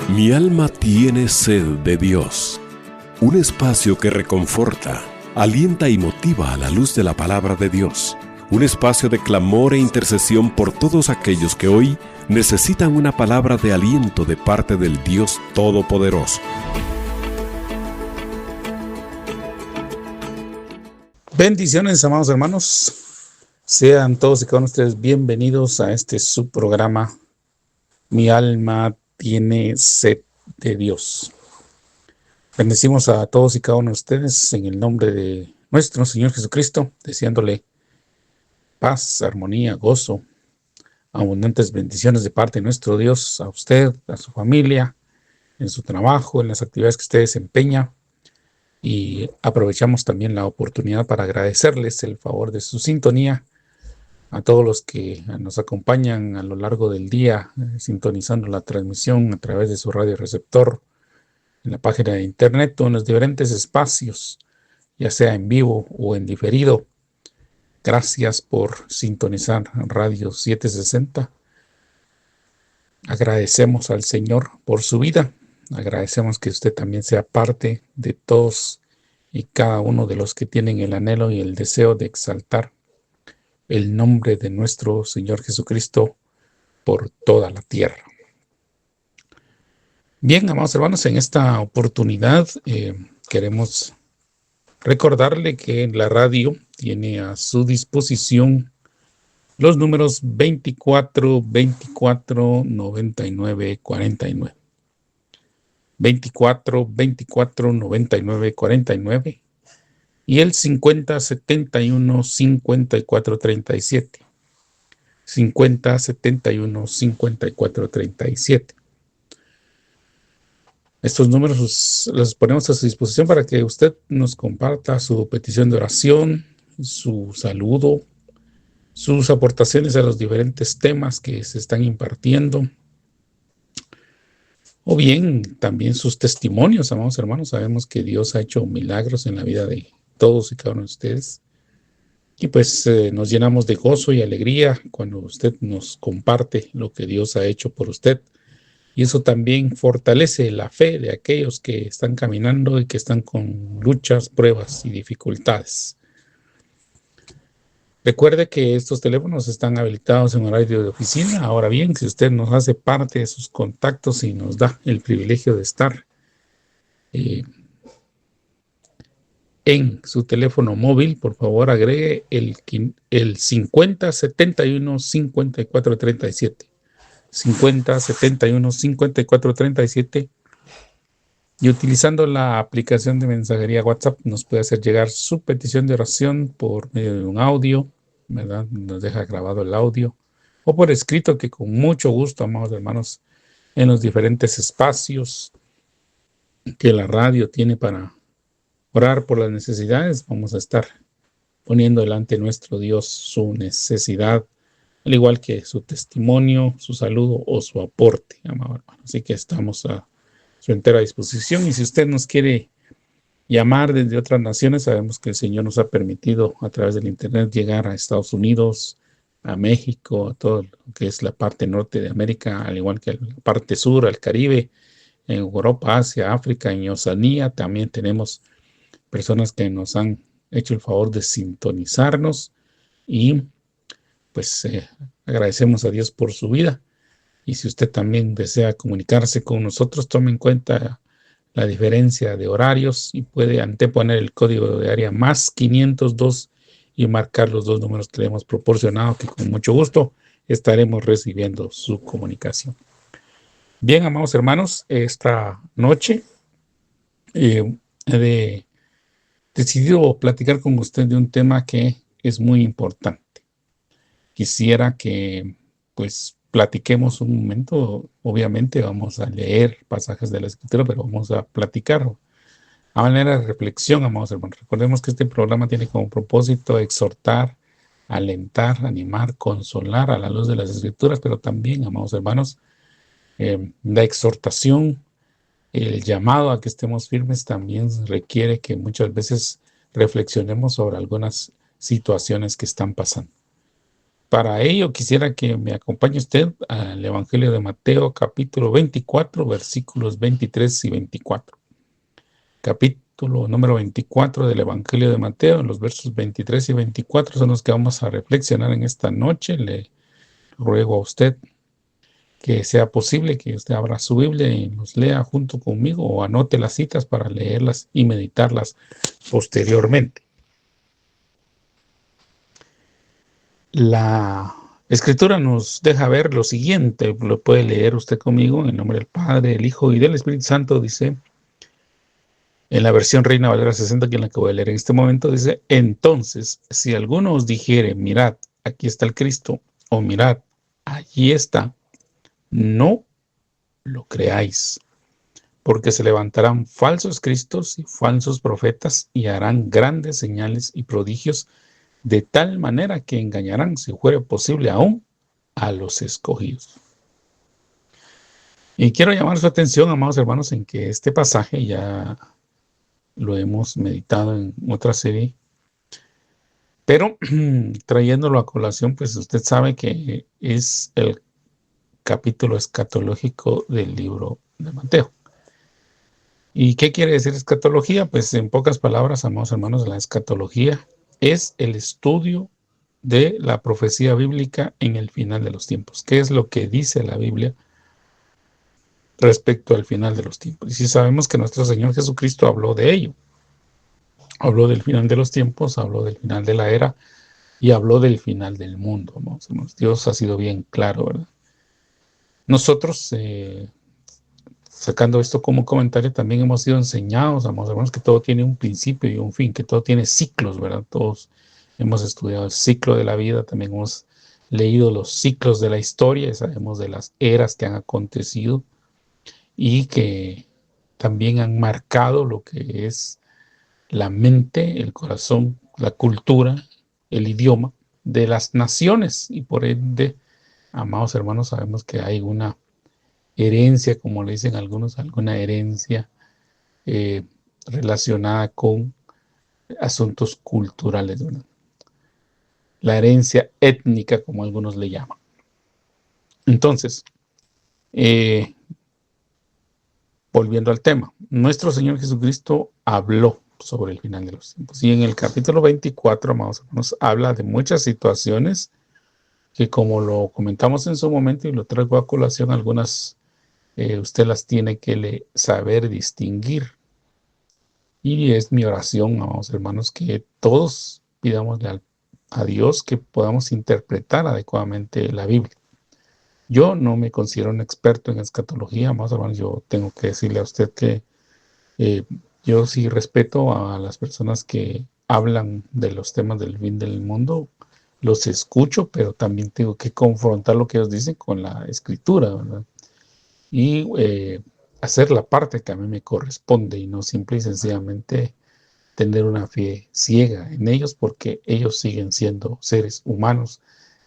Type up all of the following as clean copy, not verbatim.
Mi alma tiene sed de Dios, un espacio que reconforta, alienta y motiva a la luz de la palabra de Dios, un espacio de clamor e intercesión por todos aquellos que hoy necesitan una palabra de aliento de parte del Dios Todopoderoso. Bendiciones, amados hermanos. Sean todos y cada uno de ustedes bienvenidos a este subprograma Mi alma tiene sed de Dios. Bendecimos a todos y cada uno de ustedes en el nombre de nuestro Señor Jesucristo, deseándole paz, armonía, gozo, abundantes bendiciones de parte de nuestro Dios a usted, a su familia, en su trabajo, en las actividades que usted desempeña. Y aprovechamos también la oportunidad para agradecerles el favor de su sintonía a todos los que nos acompañan a lo largo del día, sintonizando la transmisión a través de su radio receptor, en la página de internet o en los diferentes espacios, ya sea en vivo o en diferido. Gracias por sintonizar Radio 760. Agradecemos al Señor por su vida. Agradecemos que usted también sea parte de todos y cada uno de los que tienen el anhelo y el deseo de exaltar el nombre de nuestro Señor Jesucristo por toda la tierra. Bien, amados hermanos, en esta oportunidad queremos recordarle que la radio tiene a su disposición los números 24 24 99 49. 24 24 99 49 y el 50 71 54 37. 50 71 54 37. Estos números los ponemos a su disposición para que usted nos comparta su petición de oración, su saludo, sus aportaciones a los diferentes temas que se están impartiendo, o bien también sus testimonios, amados hermanos. Sabemos que Dios ha hecho milagros en la vida de todos y cada uno de ustedes. Y pues nos llenamos de gozo y alegría cuando usted nos comparte lo que Dios ha hecho por usted. Y eso también fortalece la fe de aquellos que están caminando y que están con luchas, pruebas y dificultades. Recuerde que estos teléfonos están habilitados en horario de oficina. Ahora bien, si usted nos hace parte de sus contactos y nos da el privilegio de estar en su teléfono móvil, por favor agregue el 50 71 54 37. 50 71 54 37, y utilizando la aplicación de mensajería WhatsApp nos puede hacer llegar su petición de oración por medio de un audio, ¿verdad? Nos deja grabado el audio, o por escrito, que con mucho gusto, amados hermanos, en los diferentes espacios que la radio tiene para orar por las necesidades, vamos a estar poniendo delante de nuestro Dios su necesidad, al igual que su testimonio, su saludo o su aporte, amado hermano. Así que estamos a su entera disposición. Y si usted nos quiere llamar desde otras naciones, sabemos que el Señor nos ha permitido a través del internet llegar a Estados Unidos, a México, a todo lo que es la parte norte de América, al igual que la parte sur, al Caribe, en Europa, Asia, África, en Oceanía. También tenemos personas que nos han hecho el favor de sintonizarnos, y pues agradecemos a Dios por su vida. Y si usted también desea comunicarse con nosotros, tome en cuenta la diferencia de horarios y puede anteponer el código de área más 502 y marcar los dos números que le hemos proporcionado, que con mucho gusto estaremos recibiendo su comunicación. Bien, amados hermanos, esta noche he decidido platicar con usted de un tema que es muy importante. Quisiera que pues platiquemos un momento. Obviamente vamos a leer pasajes de la Escritura, pero vamos a platicar a manera de reflexión, amados hermanos. Recordemos que este programa tiene como propósito exhortar, alentar, animar, consolar a la luz de las Escrituras, pero también, amados hermanos, la exhortación, el llamado a que estemos firmes también requiere que muchas veces reflexionemos sobre algunas situaciones que están pasando. Para ello quisiera que me acompañe usted al Evangelio de Mateo, capítulo 24, versículos 23 y 24. Capítulo número 24 del Evangelio de Mateo, en los versos 23 y 24 son los que vamos a reflexionar en esta noche. Le ruego a usted que sea posible que usted abra su Biblia y nos lea junto conmigo o anote las citas para leerlas y meditarlas posteriormente. La Escritura nos deja ver lo siguiente, lo puede leer usted conmigo en el nombre del Padre, del Hijo y del Espíritu Santo. Dice, en la versión Reina Valera 60, que es la que voy a leer en este momento, dice: entonces, si alguno os dijere, mirad, aquí está el Cristo, o mirad, allí está, no lo creáis, porque se levantarán falsos cristos y falsos profetas y harán grandes señales y prodigios, de tal manera que engañarán, si fuere posible aún, a los escogidos. Y quiero llamar su atención, amados hermanos, en que este pasaje ya lo hemos meditado en otra serie, pero trayéndolo a colación, pues usted sabe que es el capítulo escatológico del libro de Mateo. ¿Y qué quiere decir escatología? Pues en pocas palabras, amados hermanos, la escatología es el estudio de la profecía bíblica en el final de los tiempos. ¿Qué es lo que dice la Biblia respecto al final de los tiempos? Y si sabemos que nuestro Señor Jesucristo habló de ello. Habló del final de los tiempos, habló del final de la era y habló del final del mundo, amados hermanos. Dios ha sido bien claro, ¿verdad? Nosotros, sacando esto como comentario, también hemos sido enseñados, amados hermanos, que todo tiene un principio y un fin, que todo tiene ciclos, ¿verdad? Todos hemos estudiado el ciclo de la vida, también hemos leído los ciclos de la historia y sabemos de las eras que han acontecido y que también han marcado lo que es la mente, el corazón, la cultura, el idioma de las naciones. Y por ende, amados hermanos, sabemos que hay una herencia, como le dicen algunos, alguna herencia relacionada con asuntos culturales, ¿verdad? La herencia étnica, como algunos le llaman. Entonces, volviendo al tema, nuestro Señor Jesucristo habló sobre el final de los tiempos. Y en el capítulo 24, amados hermanos, habla de muchas situaciones que, como lo comentamos en su momento y lo traigo a colación, algunas usted las tiene que saber distinguir. Y es mi oración, amados hermanos, que todos pidámosle a Dios que podamos interpretar adecuadamente la Biblia. Yo no me considero un experto en escatología, amados hermanos. Yo tengo que decirle a usted que yo sí respeto a las personas que hablan de los temas del fin del mundo, los escucho, pero también tengo que confrontar lo que ellos dicen con la escritura, ¿verdad? Y hacer la parte que a mí me corresponde y no simple y sencillamente tener una fe ciega en ellos, porque ellos siguen siendo seres humanos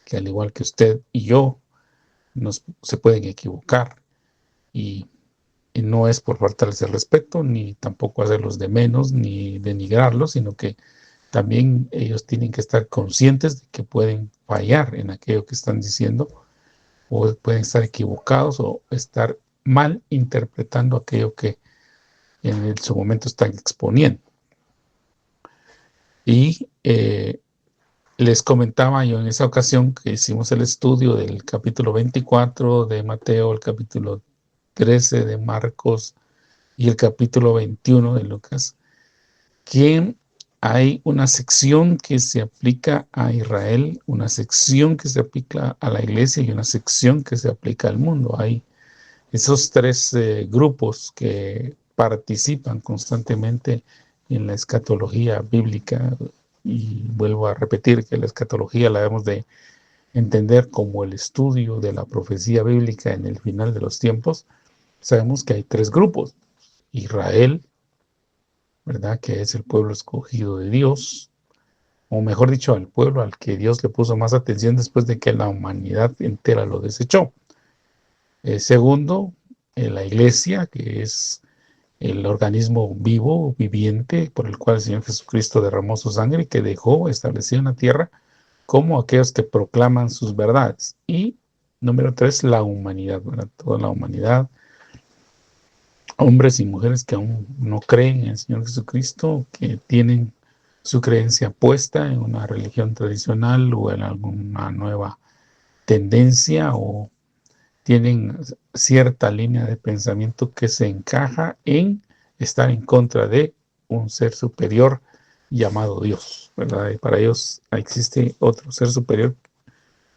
que, al igual que usted y yo, se pueden equivocar. Y no es por faltarles el respeto, ni tampoco hacerlos de menos, ni denigrarlos, sino que también ellos tienen que estar conscientes de que pueden fallar en aquello que están diciendo, o pueden estar equivocados o estar mal interpretando aquello que en su momento están exponiendo. Y les comentaba yo en esa ocasión que hicimos el estudio del capítulo 24 de Mateo, el capítulo 13 de Marcos y el capítulo 21 de Lucas, que hay una sección que se aplica a Israel, una sección que se aplica a la iglesia y una sección que se aplica al mundo. Hay esos tres grupos que participan constantemente en la escatología bíblica. Y vuelvo a repetir que la escatología la debemos de entender como el estudio de la profecía bíblica en el final de los tiempos. Sabemos que hay tres grupos: Israel, ¿verdad?, que es el pueblo escogido de Dios, o mejor dicho, al pueblo al que Dios le puso más atención después de que la humanidad entera lo desechó. Segundo, la iglesia, que es el organismo vivo, viviente, por el cual el Señor Jesucristo derramó su sangre y que dejó establecido en la tierra como aquellos que proclaman sus verdades. Y número 3, la humanidad, ¿verdad? Toda la humanidad, hombres y mujeres que aún no creen en el Señor Jesucristo, que tienen su creencia puesta en una religión tradicional o en alguna nueva tendencia, o tienen cierta línea de pensamiento que se encaja en estar en contra de un ser superior llamado Dios, ¿verdad? Y para ellos existe otro ser superior.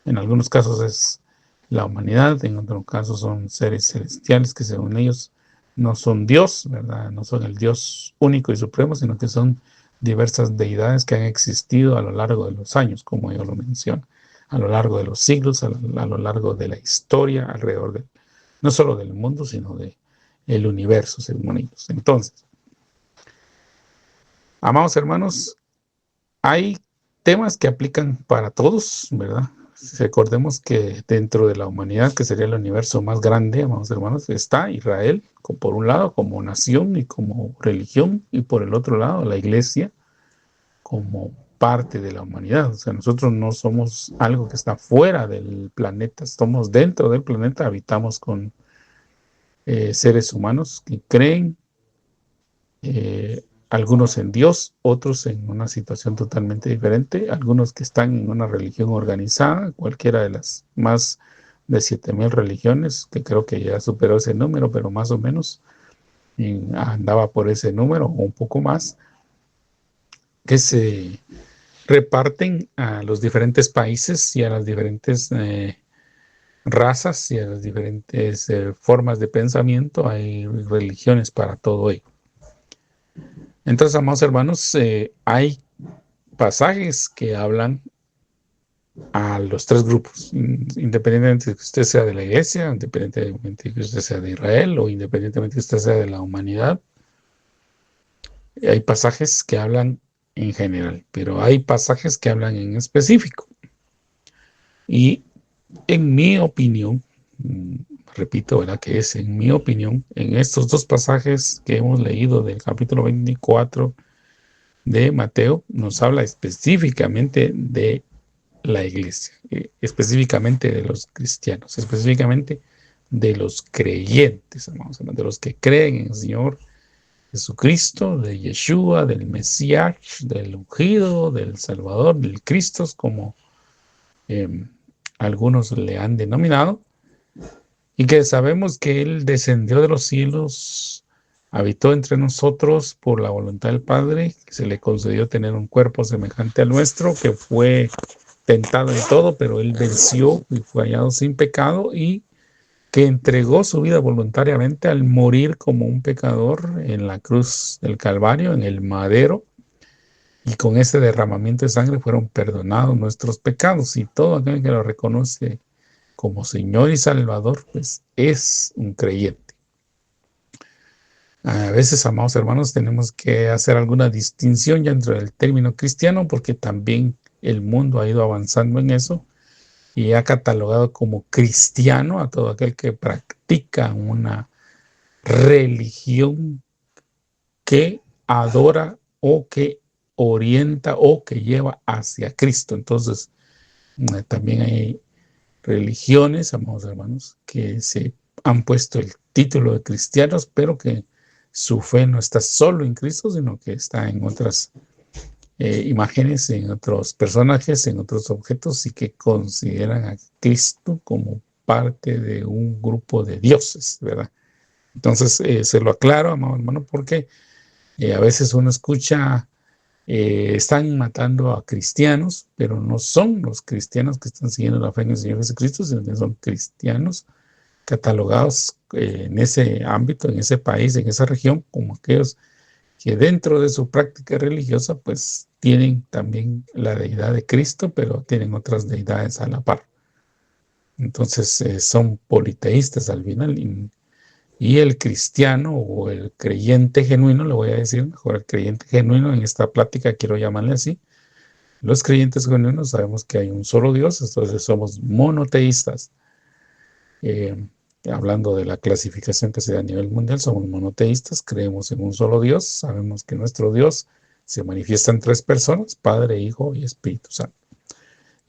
En algunos casos es la humanidad, en otros casos son seres celestiales que según ellos no son Dios, ¿verdad? No son el Dios único y supremo, sino que son diversas deidades que han existido a lo largo de los años, como ellos lo mencionan, a lo largo de los siglos, a lo largo de la historia, alrededor de, no solo del mundo, sino de el universo, según ellos. Entonces, amados hermanos, hay temas que aplican para todos, ¿verdad? Recordemos que dentro de la humanidad, que sería el universo más grande, amados hermanos, está Israel, por un lado como nación y como religión, y por el otro lado la iglesia como parte de la humanidad. O sea, nosotros no somos algo que está fuera del planeta, estamos dentro del planeta, habitamos con seres humanos que creen, algunos en Dios, otros en una situación totalmente diferente, algunos que están en una religión organizada, cualquiera de las más de 7,000 religiones, que creo que ya superó ese número, pero más o menos andaba por ese número o un poco más, que se reparten a los diferentes países y a las diferentes razas y a las diferentes formas de pensamiento. Hay religiones para todo ello. Entonces, amados hermanos, hay pasajes que hablan a los tres grupos, independientemente de que usted sea de la iglesia, independientemente de que usted sea de Israel o independientemente de que usted sea de la humanidad. Hay pasajes que hablan en general, pero hay pasajes que hablan en específico. Y en mi opinión, repito, ¿verdad? Que es en mi opinión, en estos dos pasajes que hemos leído del capítulo 24 de Mateo, nos habla específicamente de la iglesia, específicamente de los cristianos, específicamente de los creyentes, hermanos, de los que creen en el Señor Jesucristo, de Yeshua, del Mesías, del ungido, del Salvador, del Cristo, como algunos le han denominado, y que sabemos que Él descendió de los cielos, habitó entre nosotros por la voluntad del Padre, que se le concedió tener un cuerpo semejante al nuestro, que fue tentado en todo, pero Él venció y fue hallado sin pecado, y que entregó su vida voluntariamente al morir como un pecador en la cruz del Calvario, en el madero, y con ese derramamiento de sangre fueron perdonados nuestros pecados, y todo aquel que lo reconoce como Señor y Salvador, pues es un creyente. A veces, amados hermanos, tenemos que hacer alguna distinción ya dentro del término cristiano, porque también el mundo ha ido avanzando en eso y ha catalogado como cristiano a todo aquel que practica una religión que adora o que orienta o que lleva hacia Cristo. Entonces, también hay religiones, amados hermanos, que se han puesto el título de cristianos, pero que su fe no está solo en Cristo, sino que está en otras imágenes, en otros personajes, en otros objetos, y que consideran a Cristo como parte de un grupo de dioses, ¿verdad? Entonces, se lo aclaro, amado hermano, porque a veces uno escucha, están matando a cristianos, pero no son los cristianos que están siguiendo la fe en el Señor Jesucristo, sino que son cristianos catalogados en ese ámbito, en ese país, en esa región, como aquellos que dentro de su práctica religiosa, pues tienen también la deidad de Cristo, pero tienen otras deidades a la par. Entonces son politeístas al final, y el cristiano o el creyente genuino, le voy a decir mejor, el creyente genuino en esta plática quiero llamarle así. Los creyentes genuinos sabemos que hay un solo Dios, entonces somos monoteístas. Hablando de la clasificación que se da a nivel mundial, somos monoteístas, creemos en un solo Dios, sabemos que nuestro Dios se manifiesta en tres personas, Padre, Hijo y Espíritu Santo.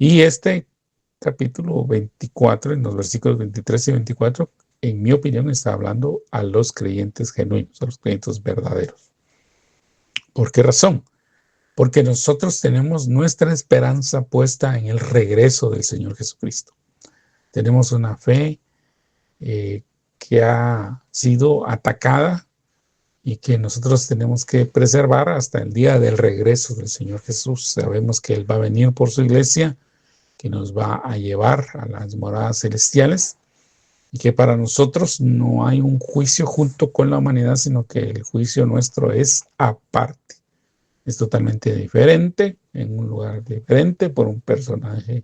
Y este capítulo 24, en los versículos 23 y 24, en mi opinión, está hablando a los creyentes genuinos, a los creyentes verdaderos. ¿Por qué razón? Porque nosotros tenemos nuestra esperanza puesta en el regreso del Señor Jesucristo. Tenemos una fe que ha sido atacada y que nosotros tenemos que preservar hasta el día del regreso del Señor Jesús. Sabemos que Él va a venir por su iglesia, que nos va a llevar a las moradas celestiales y que para nosotros no hay un juicio junto con la humanidad, sino que el juicio nuestro es aparte. Es totalmente diferente, en un lugar diferente, por un personaje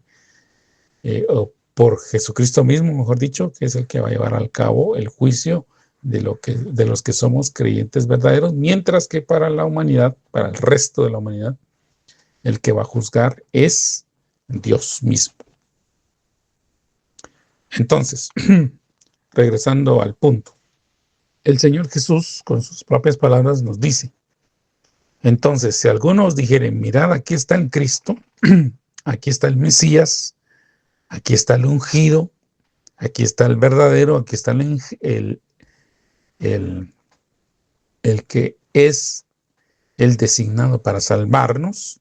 o por Jesucristo mismo, mejor dicho, que es el que va a llevar al cabo el juicio de los que somos creyentes verdaderos, mientras que para la humanidad, para el resto de la humanidad, el que va a juzgar es Dios mismo. Entonces, regresando al punto, el Señor Jesús, con sus propias palabras, nos dice: entonces, si alguno os dijere, mirad, aquí está el Cristo, aquí está el Mesías, aquí está el ungido, aquí está el verdadero, aquí está el que es el designado para salvarnos,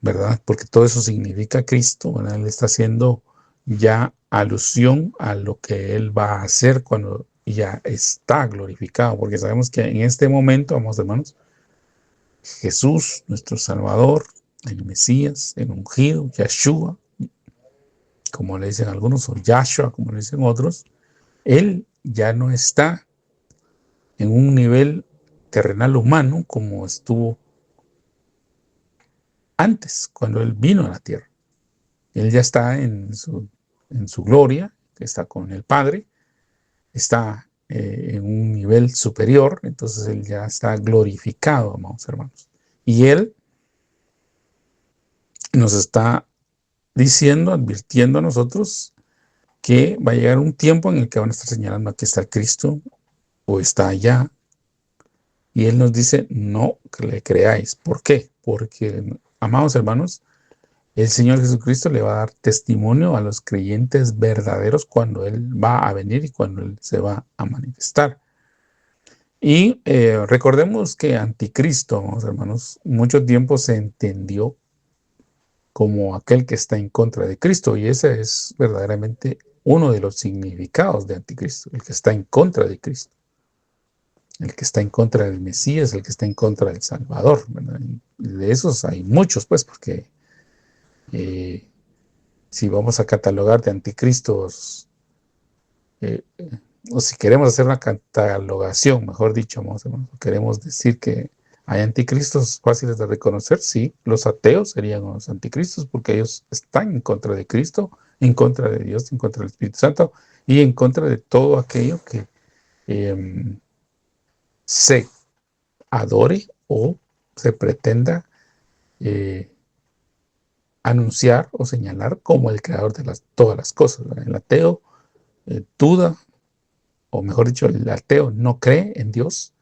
¿verdad? Porque todo eso significa Cristo, ¿verdad? Él está haciendo ya alusión a lo que Él va a hacer cuando ya está glorificado, porque sabemos que en este momento, vamos hermanos, Jesús, nuestro Salvador, el Mesías, el ungido, Yeshua, como le dicen algunos, o Yahshua, como le dicen otros, Él ya no está en un nivel terrenal humano como estuvo antes, cuando Él vino a la tierra. Él ya está en su gloria, está con el Padre, está en un nivel superior, entonces Él ya está glorificado, amados hermanos. Y Él nos está diciendo, advirtiendo a nosotros que va a llegar un tiempo en el que van a estar señalando: aquí está el Cristo o está allá. Y Él nos dice: no que le creáis. ¿Por qué? Porque, amados hermanos, el Señor Jesucristo le va a dar testimonio a los creyentes verdaderos cuando Él va a venir y cuando Él se va a manifestar. Y recordemos que anticristo, amados hermanos, mucho tiempo se entendió como aquel que está en contra de Cristo, y ese es verdaderamente uno de los significados de anticristo, el que está en contra de Cristo, el que está en contra del Mesías, el que está en contra del Salvador, ¿verdad? Y de esos hay muchos, pues, porque si vamos a catalogar de anticristos, o si queremos hacer una catalogación, mejor dicho, queremos decir que hay anticristos fáciles de reconocer. Sí, los ateos serían los anticristos porque ellos están en contra de Cristo, en contra de Dios, en contra del Espíritu Santo y en contra de todo aquello que se adore o se pretenda anunciar o señalar como el creador de todas las cosas, ¿verdad? El ateo duda, o mejor dicho, el ateo no cree en Dios.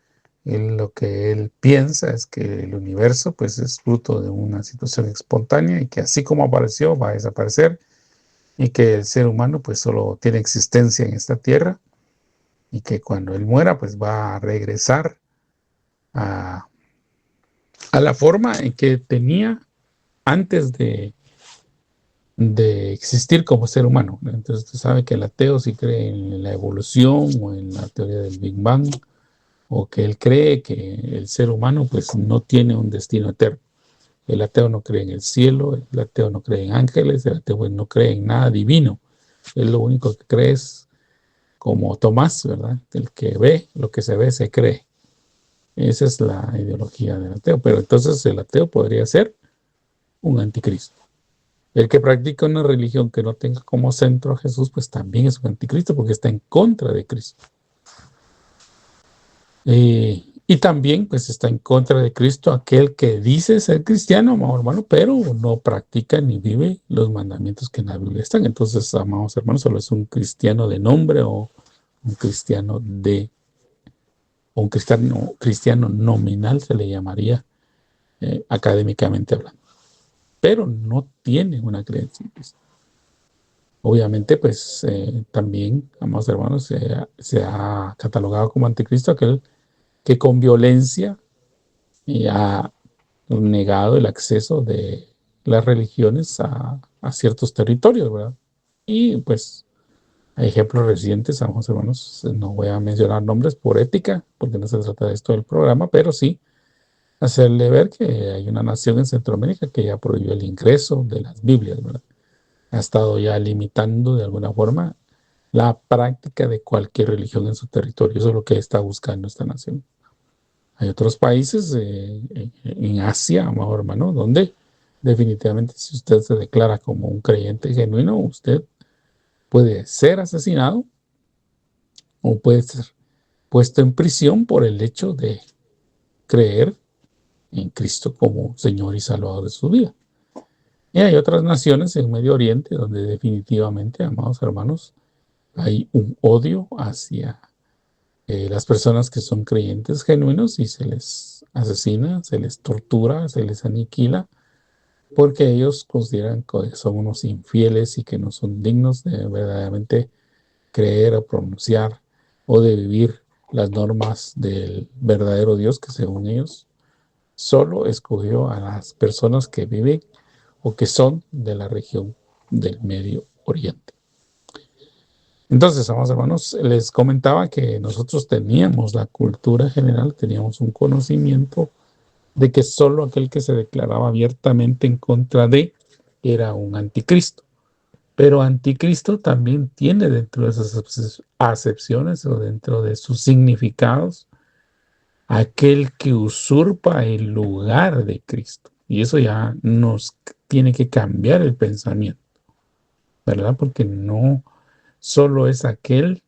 Lo que él piensa es que el universo pues es fruto de una situación espontánea y que así como apareció va a desaparecer, y que el ser humano pues solo tiene existencia en esta tierra y que cuando él muera pues va a regresar a la forma en que tenía antes de existir como ser humano. Entonces usted sabe que el ateo sí cree en la evolución o en la teoría del Big Bang, o que él cree que el ser humano pues no tiene un destino eterno. El ateo no cree en el cielo, el ateo no cree en ángeles, el ateo no cree en nada divino. Él lo único que cree es como Tomás, ¿verdad? El que ve, lo que se ve, se cree. Esa es la ideología del ateo. Pero entonces el ateo podría ser un anticristo. El que practica una religión que no tenga como centro a Jesús, pues también es un anticristo porque está en contra de Cristo. Y también pues está en contra de Cristo aquel que dice ser cristiano, amado hermano, pero no practica ni vive los mandamientos que en la Biblia están. Entonces, amados hermanos, solo es un cristiano de nombre o un cristiano cristiano nominal, se le llamaría académicamente hablando. pero no tienen una creencia en Cristo. Obviamente, pues también, amados hermanos, se ha catalogado como anticristo aquel que con violencia ha negado el acceso de las religiones a ciertos territorios, ¿verdad? Y pues hay ejemplos recientes, amados hermanos, no voy a mencionar nombres por ética, porque no se trata de esto del programa, pero sí hacerle ver que hay una nación en Centroamérica que ya prohibió el ingreso de las Biblias, ¿verdad? Ha estado ya limitando de alguna forma la práctica de cualquier religión en su territorio. Eso es lo que está buscando esta nación. Hay otros países en Asia, amado hermano, donde definitivamente si usted se declara como un creyente genuino, usted puede ser asesinado o puede ser puesto en prisión por el hecho de creer en Cristo como Señor y Salvador de su vida. Y hay otras naciones en Medio Oriente donde definitivamente, amados hermanos, hay un odio hacia las personas que son creyentes genuinos y se les asesina, se les tortura, se les aniquila, porque ellos consideran que son unos infieles y que no son dignos de verdaderamente creer o pronunciar o de vivir las normas del verdadero Dios que según ellos solo escogió a las personas que viven o que son de la región del Medio Oriente. Entonces, amados hermanos, les comentaba que nosotros teníamos la cultura general, teníamos un conocimiento de que solo aquel que se declaraba abiertamente en contra de era un anticristo. Pero anticristo también tiene dentro de esas acepciones o dentro de sus significados aquel que usurpa el lugar de Cristo. Y eso ya nos tiene que cambiar el pensamiento, ¿verdad? Porque no solo es aquel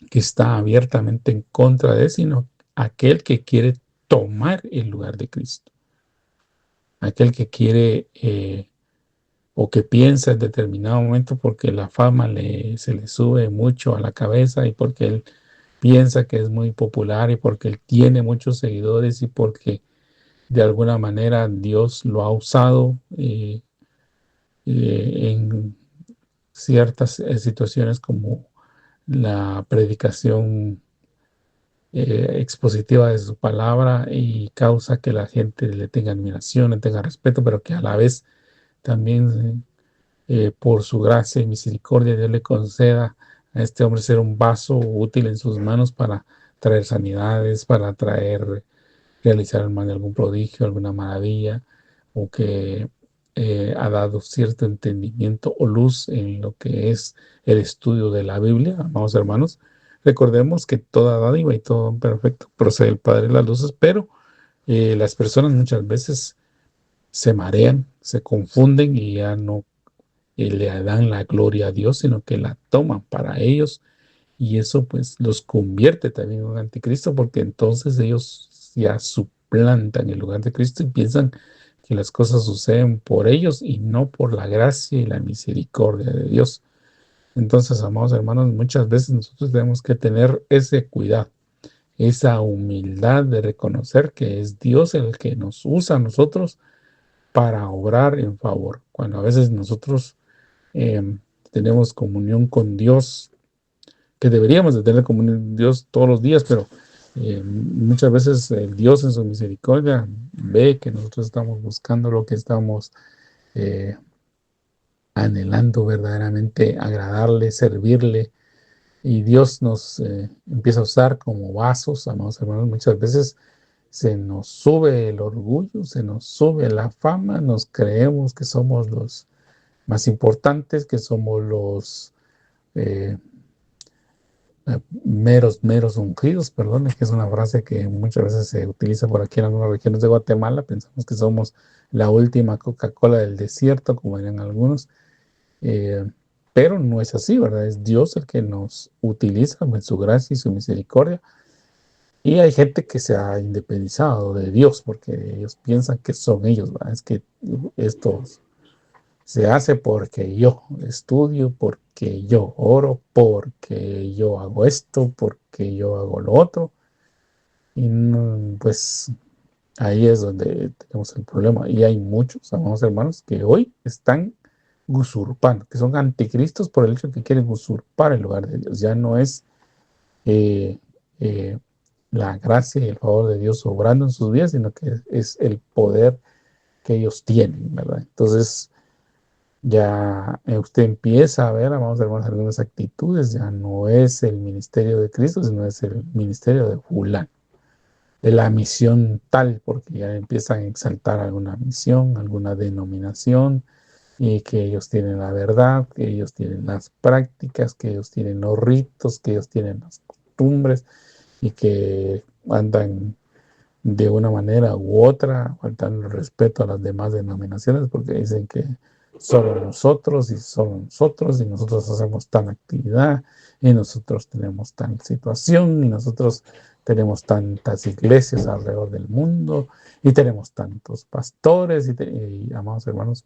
que está abiertamente en contra de, sino aquel que quiere tomar el lugar de Cristo. Aquel que quiere o que piensa en determinado momento porque la fama se le sube mucho a la cabeza y porque él piensa que es muy popular y porque él tiene muchos seguidores y porque de alguna manera Dios lo ha usado en ciertas situaciones como la predicación expositiva de su palabra y causa que la gente le tenga admiración, le tenga respeto, pero que a la vez también por su gracia y misericordia Dios le conceda a este hombre ser un vaso útil en sus manos para traer sanidades, para realizar algún prodigio, alguna maravilla, o que ha dado cierto entendimiento o luz en lo que es el estudio de la Biblia, amados hermanos. Recordemos que toda dádiva y todo don perfecto procede del Padre de las luces, pero las personas muchas veces se marean, se confunden y ya no le dan la gloria a Dios, sino que la toman para ellos y eso pues los convierte también en un anticristo porque entonces ellos ya suplantan el lugar de Cristo y piensan que las cosas suceden por ellos y no por la gracia y la misericordia de Dios. Entonces, amados hermanos, muchas veces nosotros tenemos que tener ese cuidado, esa humildad de reconocer que es Dios el que nos usa a nosotros para obrar en favor. Cuando a veces nosotros eh, tenemos comunión con Dios, que deberíamos de tener comunión con Dios todos los días, pero muchas veces el Dios en su misericordia ve que nosotros estamos buscando lo que estamos eh, anhelando verdaderamente, agradarle, servirle, y Dios nos empieza a usar como vasos, amados hermanos. Muchas veces se nos sube el orgullo, se nos sube la fama, nos creemos que somos los más importantes, que somos los eh, meros ungidos, perdón, que es una frase que muchas veces se utiliza por aquí en algunas regiones de Guatemala. Pensamos que somos la última Coca-Cola del desierto, como dirían algunos, eh, pero no es así, ¿verdad? Es Dios el que nos utiliza en su gracia y su misericordia. Y hay gente que se ha independizado de Dios porque ellos piensan que son ellos, ¿verdad? Es que esto se hace porque yo estudio, porque yo oro, porque yo hago esto, porque yo hago lo otro. Y pues Ahí es donde tenemos el problema. Y hay muchos, amados hermanos, que hoy están usurpando, que son anticristos por el hecho de que quieren usurpar el lugar de Dios. Ya no es eh, eh, la gracia y el favor de Dios obrando en sus vidas, sino que es el poder que ellos tienen, ¿verdad? Entonces, ya usted empieza a ver, amados hermanos, algunas actitudes. Ya no es el ministerio de Cristo, sino es el ministerio de fulano, de la misión tal, porque ya empiezan a exaltar alguna misión, alguna denominación, y que ellos tienen la verdad, que ellos tienen las prácticas, que ellos tienen los ritos, que ellos tienen las costumbres, y que andan de una manera u otra, faltando el respeto a las demás denominaciones, porque dicen que solo nosotros, y nosotros hacemos tal actividad, y nosotros tenemos tal situación, y nosotros tenemos tantas iglesias alrededor del mundo, y tenemos tantos pastores, y amados hermanos,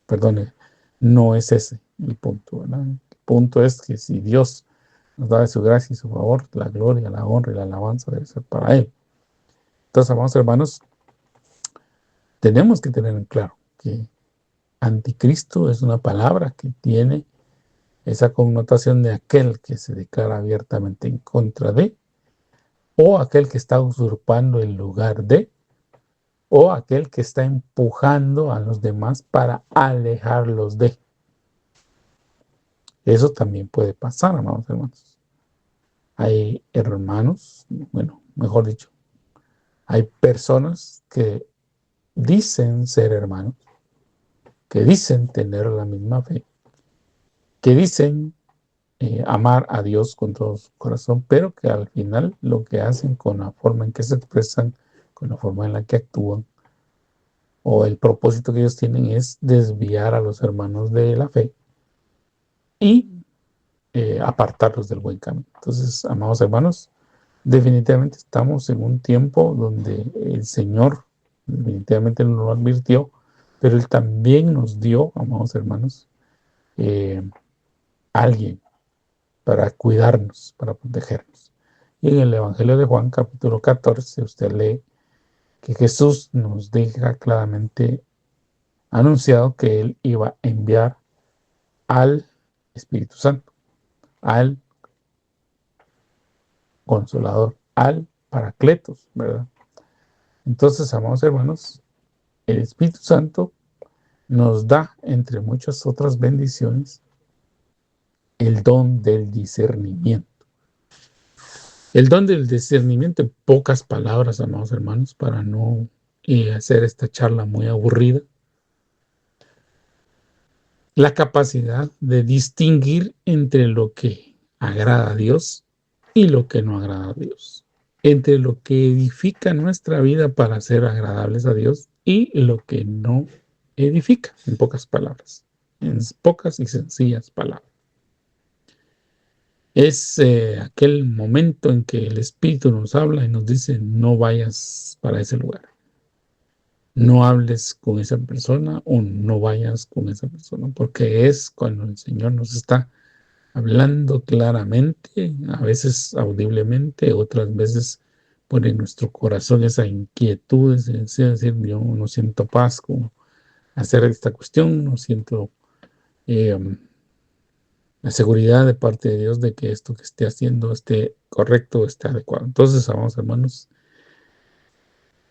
perdone, no es ese el punto, ¿verdad? El punto es que si Dios nos da de su gracia y su favor, la gloria, la honra y la alabanza debe ser para Él. Entonces, amados hermanos, tenemos que tener en claro que anticristo es una palabra que tiene esa connotación de aquel que se declara abiertamente en contra de, o aquel que está usurpando el lugar de, o aquel que está empujando a los demás para alejarlos de. Eso también puede pasar, amados hermanos. Hay hermanos, bueno, mejor dicho, hay personas que dicen ser hermanos, que dicen tener la misma fe, que dicen amar a Dios con todo su corazón, pero que al final lo que hacen, con la forma en que se expresan, con la forma en la que actúan, o el propósito que ellos tienen, es desviar a los hermanos de la fe y apartarlos del buen camino. Entonces, amados hermanos, definitivamente estamos en un tiempo donde el Señor definitivamente nos lo advirtió, pero Él también nos dio, amados hermanos, alguien para cuidarnos, para protegernos. Y en el Evangelio de Juan, capítulo 14, usted lee que Jesús nos deja claramente anunciado que Él iba a enviar al Espíritu Santo, al Consolador, al Paracletos, ¿verdad? Entonces, amados hermanos, el Espíritu Santo nos da, entre muchas otras bendiciones, el don del discernimiento. El don del discernimiento, en pocas palabras, amados hermanos, para no hacer esta charla muy aburrida. La capacidad de distinguir entre lo que agrada a Dios y lo que no agrada a Dios. Entre lo que edifica nuestra vida para ser agradables a Dios y lo que no edifica, en pocas palabras, en pocas y sencillas palabras. Es aquel momento en que el Espíritu nos habla y nos dice: no vayas para ese lugar, no hables con esa persona o no vayas con esa persona, porque es cuando el Señor nos está hablando claramente, a veces audiblemente, otras veces pone en nuestro corazón esa inquietud, es decir, yo no siento paz con hacer esta cuestión, no siento eh, la seguridad de parte de Dios de que esto que esté haciendo esté correcto, esté adecuado. Entonces, amados hermanos,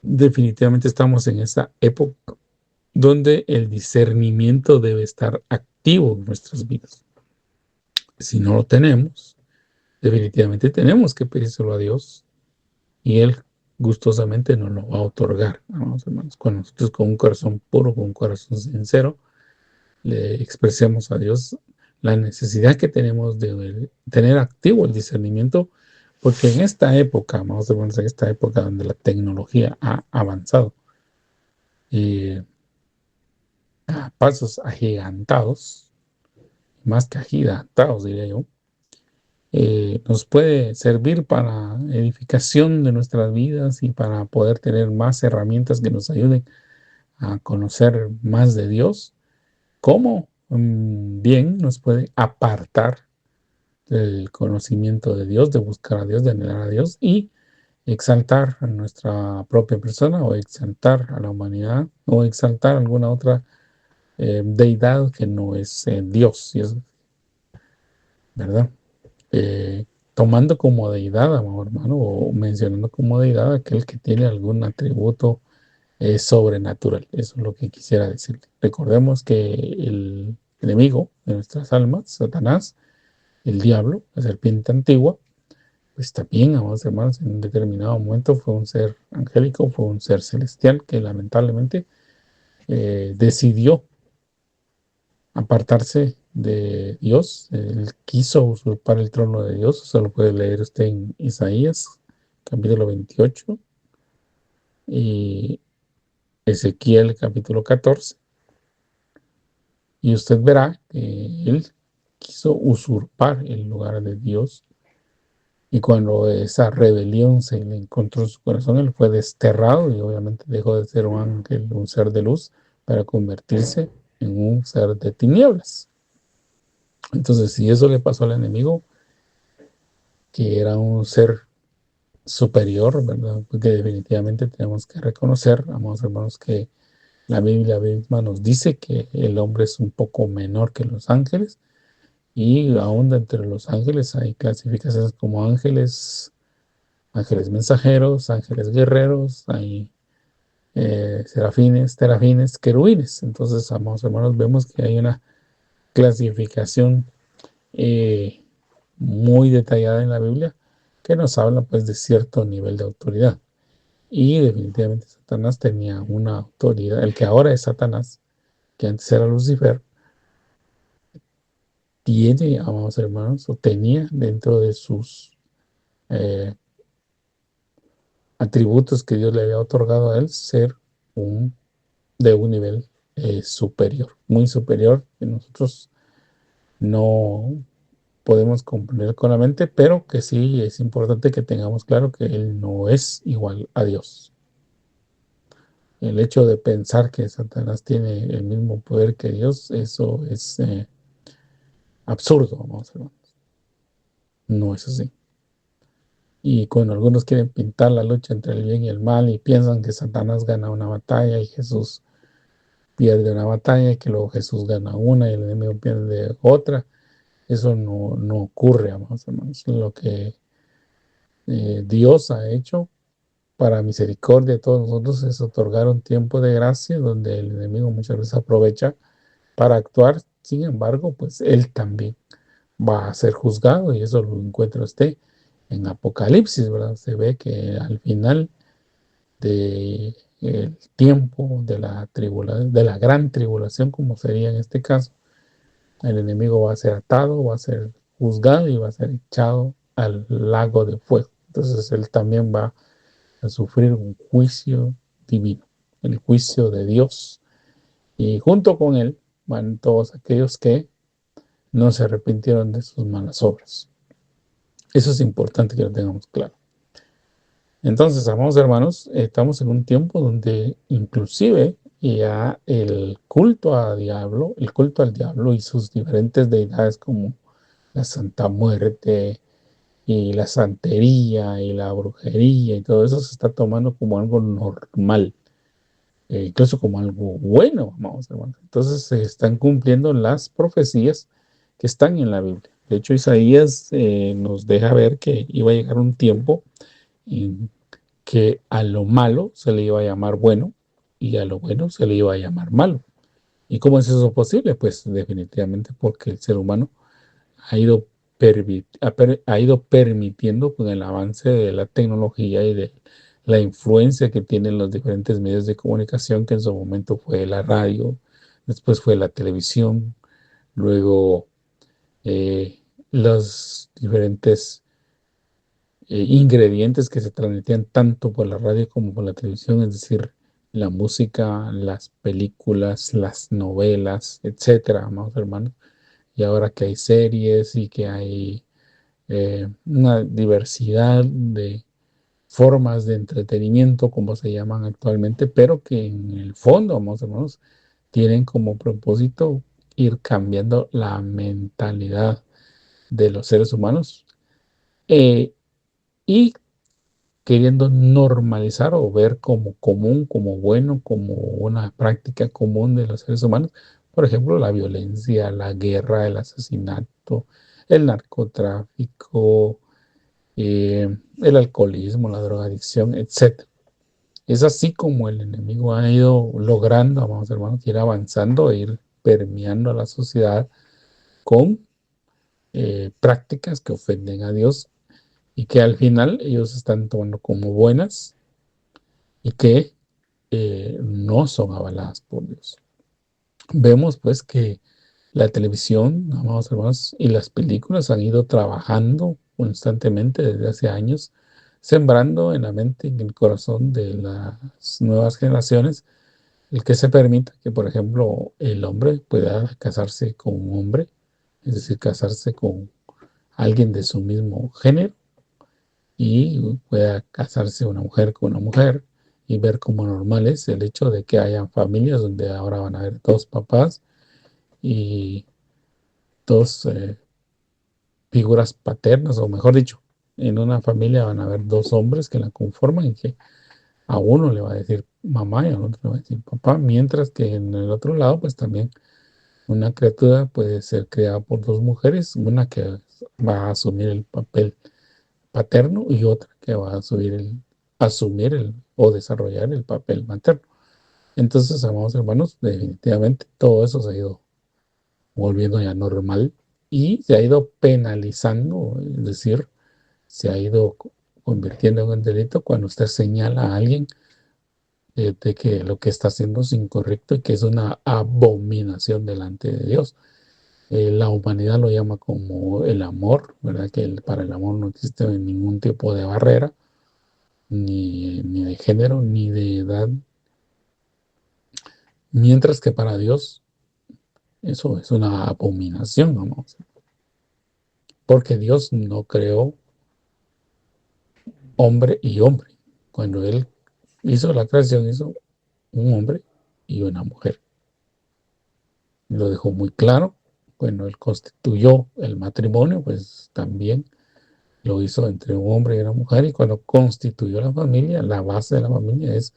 definitivamente estamos en esa época donde el discernimiento debe estar activo en nuestras vidas. Si no lo tenemos, definitivamente tenemos que pedírselo a Dios y Él gustosamente nos lo va a otorgar, amados hermanos. Cuando nosotros, con un corazón puro, con un corazón sincero, le expresemos a Dios la necesidad que tenemos de tener activo el discernimiento, porque en esta época, vamos a ver, en esta época donde la tecnología ha avanzado a pasos agigantados, más que agigantados diría yo, nos puede servir para edificación de nuestras vidas y para poder tener más herramientas que nos ayuden a conocer más de Dios, como bien nos puede apartar del conocimiento de Dios, de buscar a Dios, de anhelar a Dios, y exaltar a nuestra propia persona o exaltar a la humanidad o exaltar alguna otra deidad que no es Dios, ¿verdad? Tomando como deidad, amado hermano, o mencionando como deidad aquel que tiene algún atributo sobrenatural. Eso es lo que quisiera decir. Recordemos que el enemigo de nuestras almas, Satanás, el diablo, la serpiente antigua, pues también, amados hermanos, en un determinado momento fue un ser angélico, fue un ser celestial que lamentablemente decidió apartarse de Dios. Él quiso usurpar el trono de Dios. Eso lo puede leer usted en Isaías, capítulo 28, y Ezequiel, capítulo 14. Y usted verá que él quiso usurpar el lugar de Dios. Y cuando esa rebelión se le encontró en su corazón, él fue desterrado y obviamente dejó de ser un ángel, un ser de luz, para convertirse en un ser de tinieblas. Entonces, si eso le pasó al enemigo, que era un ser superior, ¿verdad? Porque definitivamente tenemos que reconocer, amados hermanos, que la Biblia misma nos dice que el hombre es un poco menor que los ángeles y aún entre los ángeles hay clasificaciones como ángeles, ángeles mensajeros, ángeles guerreros, hay serafines, terafines, querubines. Entonces, amados hermanos, vemos que hay una clasificación eh, muy detallada en la Biblia que nos habla pues de cierto nivel de autoridad. Y definitivamente Satanás tenía una autoridad, el que ahora es Satanás, que antes era Lucifer, tiene, amados hermanos, o tenía dentro de sus eh, atributos que Dios le había otorgado a él, ser de un nivel superior, muy superior, que nosotros no podemos comprender con la mente, pero que sí es importante que tengamos claro que él no es igual a Dios. El hecho de pensar que Satanás tiene el mismo poder que Dios, eso es absurdo, vamos a ver. No es así. Y cuando algunos quieren pintar la lucha entre el bien y el mal y piensan que Satanás gana una batalla y Jesús pierde una batalla y que luego Jesús gana una y el enemigo pierde otra, eso no ocurre, amados hermanos. Lo que Dios ha hecho para misericordia de todos nosotros es otorgar un tiempo de gracia donde el enemigo muchas veces aprovecha para actuar. Sin embargo, pues él también va a ser juzgado y eso lo encuentra usted en Apocalipsis, ¿verdad? Se ve que al final de el tiempo de la tribulación, de la gran tribulación, como sería en este caso, el enemigo va a ser atado, va a ser juzgado y va a ser echado al lago de fuego. Entonces él también va a sufrir un juicio divino, el juicio de Dios. Y junto con él van todos aquellos que no se arrepintieron de sus malas obras. Eso es importante que lo tengamos claro. Entonces, amados hermanos, estamos en un tiempo donde inclusive ya el culto el culto al diablo y sus diferentes deidades como la Santa Muerte y la santería y la brujería y todo eso se está tomando como algo normal, incluso como algo bueno, vamos hermanos. Entonces se están cumpliendo las profecías que están en la Biblia. De hecho, Isaías nos deja ver que iba a llegar un tiempo en que a lo malo se le iba a llamar bueno y a lo bueno se le iba a llamar malo. ¿Y cómo es eso posible? Pues definitivamente porque el ser humano ha ido, ha ido permitiendo con el avance de la tecnología y de la influencia que tienen los diferentes medios de comunicación, que en su momento fue la radio, después fue la televisión, luego eh, los diferentes ingredientes que se transmitían tanto por la radio como por la televisión, es decir, la música, las películas, las novelas, etcétera, amados hermanos. Y ahora que hay series y que hay una diversidad de formas de entretenimiento, como se llaman actualmente, pero que en el fondo, amados hermanos, tienen como propósito ir cambiando la mentalidad de los seres humanos. Y queriendo normalizar o ver como común, como bueno, como una práctica común de los seres humanos. Por ejemplo, la violencia, la guerra, el asesinato, el narcotráfico, el alcoholismo, la drogadicción, etcétera. Es así como el enemigo ha ido logrando, amados hermanos, ir avanzando e ir permeando a la sociedad con prácticas que ofenden a Dios y que al final ellos están tomando como buenas y que no son avaladas por Dios. Vemos pues que la televisión, amados hermanos, y las películas han ido trabajando constantemente desde hace años, sembrando en la mente y en el corazón de las nuevas generaciones el que se permita que, por ejemplo, el hombre pueda casarse con un hombre, es decir, casarse con alguien de su mismo género, y pueda casarse una mujer con una mujer y ver como normal es el hecho de que hayan familias donde ahora van a haber dos papás y dos figuras paternas, o mejor dicho, en una familia van a haber dos hombres que la conforman y que a uno le va a decir mamá y al otro le va a decir papá, mientras que en el otro lado, pues también una criatura puede ser creada por dos mujeres, una que va a asumir el papel paterno y otra que va a asumir o desarrollar el papel materno. Entonces, amados hermanos, definitivamente todo eso se ha ido volviendo ya normal y se ha ido penalizando, es decir, se ha ido convirtiendo en un delito cuando usted señala a alguien de que lo que está haciendo es incorrecto y que es una abominación delante de Dios. La humanidad lo llama como el amor, ¿verdad? Que para el amor no existe ningún tipo de barrera, ni de género, ni de edad, mientras que para Dios eso es una abominación, vamos, porque Dios no creó hombre y hombre. Cuando Él hizo la creación, hizo un hombre y una mujer. Lo dejó muy claro. Cuando Él constituyó el matrimonio, pues también lo hizo entre un hombre y una mujer. Y cuando constituyó la familia, la base de la familia es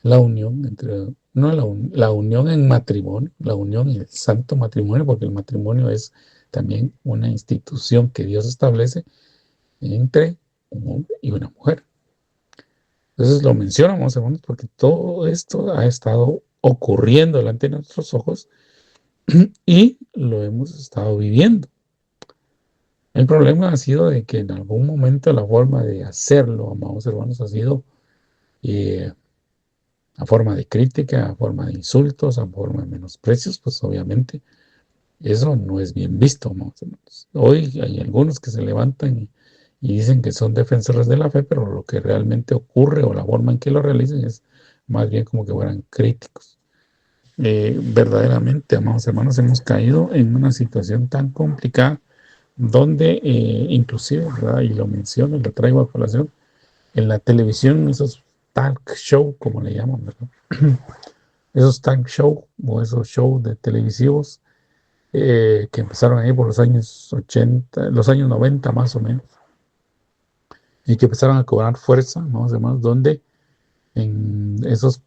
la unión entre, no la unión en matrimonio, la unión en el santo matrimonio, porque el matrimonio es también una institución que Dios establece entre un hombre y una mujer. Entonces lo mencionamos, hermanos, porque todo esto ha estado ocurriendo delante de nuestros ojos y lo hemos estado viviendo. El problema ha sido de que en algún momento la forma de hacerlo, amados hermanos, ha sido eh, a forma de crítica, a forma de insultos, a forma de menosprecios, pues obviamente eso no es bien visto, amados hermanos. Hoy hay algunos que se levantan y dicen que son defensores de la fe, pero lo que realmente ocurre o la forma en que lo realizan es más bien como que fueran críticos. Verdaderamente, amados hermanos, hemos caído en una situación tan complicada donde inclusive, ¿verdad? Y lo menciono, lo traigo a colación, en la televisión, esos talk show, como le llaman, ¿verdad? Esos talk show o esos shows de televisivos que empezaron ahí por los años 80, los años 90 más o menos, y que empezaron a cobrar fuerza, vamos hermanos, donde en esos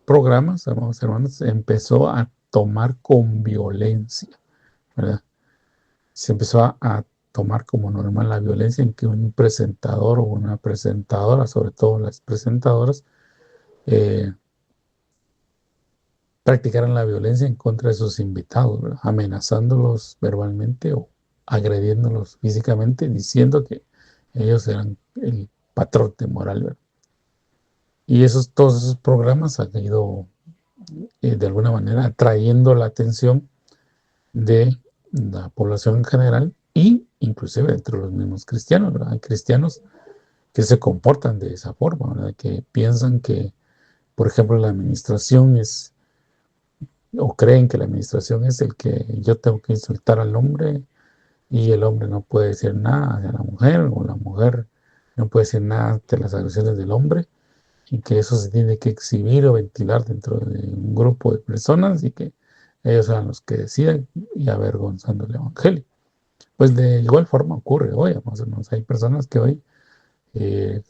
programas, vamos hermanos, empezó a tomar con violencia, ¿verdad? Se empezó a tomar como normal la violencia en que un presentador o una presentadora, sobre todo las presentadoras, eh, practicaran la violencia en contra de sus invitados, ¿verdad? Amenazándolos verbalmente o agrediéndolos físicamente, diciendo que ellos eran el patrón de moral, ¿verdad? Y todos esos programas han ido de alguna manera atrayendo la atención de la población en general y inclusive entre los mismos cristianos, ¿verdad? Hay cristianos que se comportan de esa forma, ¿verdad? Que piensan que, por ejemplo, la administración es, o creen que la administración es el que yo tengo que insultar al hombre y el hombre no puede decir nada hacia la mujer, o la mujer no puede decir nada ante las agresiones del hombre, y que eso se tiene que exhibir o ventilar dentro de un grupo de personas y que ellos sean los que deciden y avergonzando el evangelio. Pues de igual forma ocurre hoy, hay personas que hoy eh,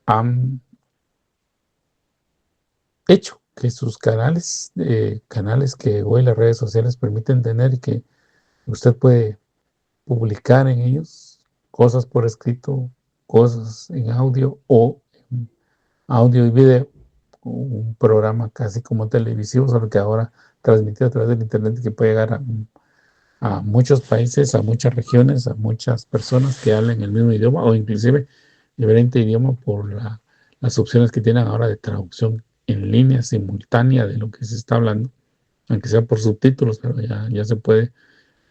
han hecho que sus canales que hoy las redes sociales permiten tener y que usted puede publicar en ellos cosas por escrito, cosas en audio o en audio y video, un programa casi como televisivo, solo que ahora transmitido a través del internet y que puede llegar a muchos países, a muchas regiones, a muchas personas que hablen el mismo idioma o inclusive diferente idioma por las opciones que tienen ahora de traducción en línea simultánea de lo que se está hablando, aunque sea por subtítulos, pero ya se puede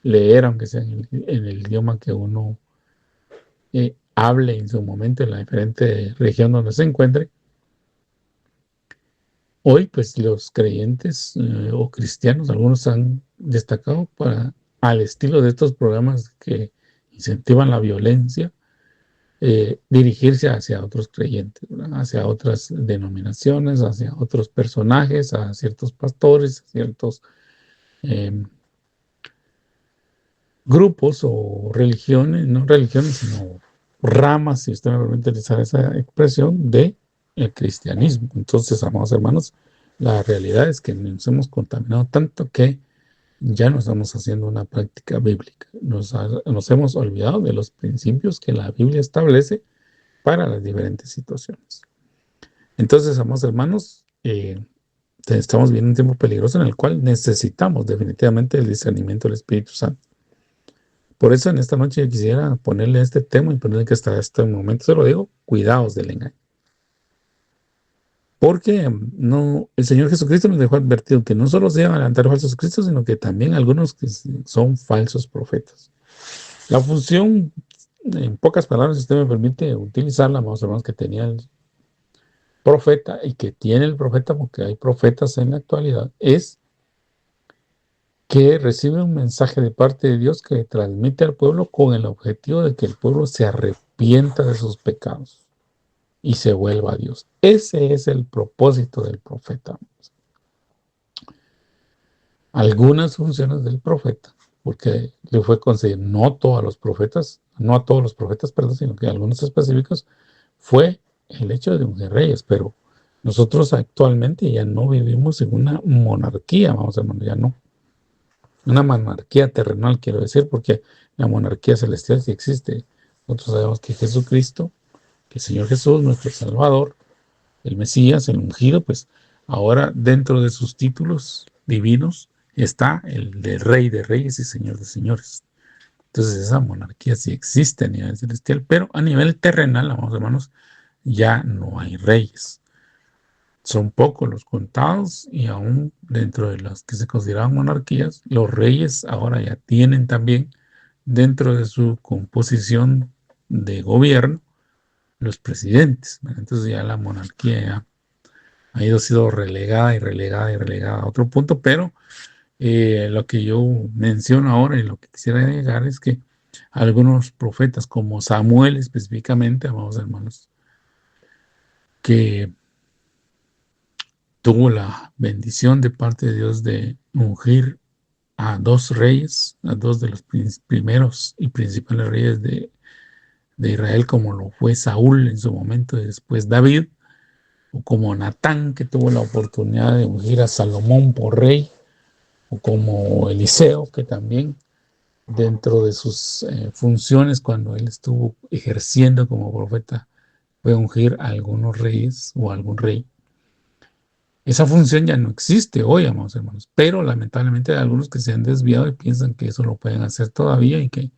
leer, aunque sea en el idioma que uno hable en su momento en la diferente región donde se encuentre. Hoy, pues los creyentes o cristianos, algunos han destacado al estilo de estos programas que incentivan la violencia, dirigirse hacia otros creyentes, ¿verdad? Hacia otras denominaciones, hacia otros personajes, a ciertos pastores, a ciertos grupos o religiones, no religiones, sino ramas, si usted me permite utilizar esa expresión, de el cristianismo. Entonces, amados hermanos, la realidad es que nos hemos contaminado tanto que ya no estamos haciendo una práctica bíblica. Nos hemos olvidado de los principios que la Biblia establece para las diferentes situaciones. Entonces, amados hermanos, estamos viviendo un tiempo peligroso en el cual necesitamos definitivamente el discernimiento del Espíritu Santo. Por eso en esta noche yo quisiera ponerle este tema y ponerle que hasta este momento se lo digo, cuidados del engaño. Porque no, el Señor Jesucristo nos dejó advertido que no solo se iban a levantar falsos cristos, sino que también algunos que son falsos profetas. La función, en pocas palabras, si usted me permite utilizarla, amados hermanos, que tenía el profeta y que tiene el profeta, porque hay profetas en la actualidad, es que recibe un mensaje de parte de Dios que transmite al pueblo con el objetivo de que el pueblo se arrepienta de sus pecados y se vuelva a Dios. Ese es el propósito del profeta. Algunas funciones del profeta, porque le fue concedido no a todos los profetas, perdón, sino que algunos específicos, fue el hecho de ungir reyes, pero nosotros actualmente ya no vivimos en una monarquía, vamos a decir, ya no. Una monarquía terrenal, quiero decir, porque la monarquía celestial sí existe. Nosotros sabemos que Jesucristo, que el Señor Jesús, nuestro Salvador, el Mesías, el ungido, pues ahora dentro de sus títulos divinos está el de Rey de Reyes y Señor de Señores. Entonces esa monarquía sí existe a nivel celestial, pero a nivel terrenal, amados hermanos, ya no hay reyes. Son pocos los contados y aún dentro de las que se consideraban monarquías, los reyes ahora ya tienen también dentro de su composición de gobierno los presidentes. Entonces ya la monarquía ya ha sido relegada y relegada y relegada a otro punto, pero lo que yo menciono ahora y lo que quisiera llegar es que algunos profetas como Samuel específicamente, amados hermanos, que tuvo la bendición de parte de Dios de ungir a dos reyes, a dos de los primeros y principales reyes de Israel, como lo fue Saúl en su momento y después David, o como Natán, que tuvo la oportunidad de ungir a Salomón por rey, o como Eliseo, que también dentro de sus funciones, cuando él estuvo ejerciendo como profeta, fue ungir a algunos reyes o a algún rey. Esa función ya no existe hoy, amados hermanos, pero lamentablemente hay algunos que se han desviado y piensan que eso lo pueden hacer todavía y que,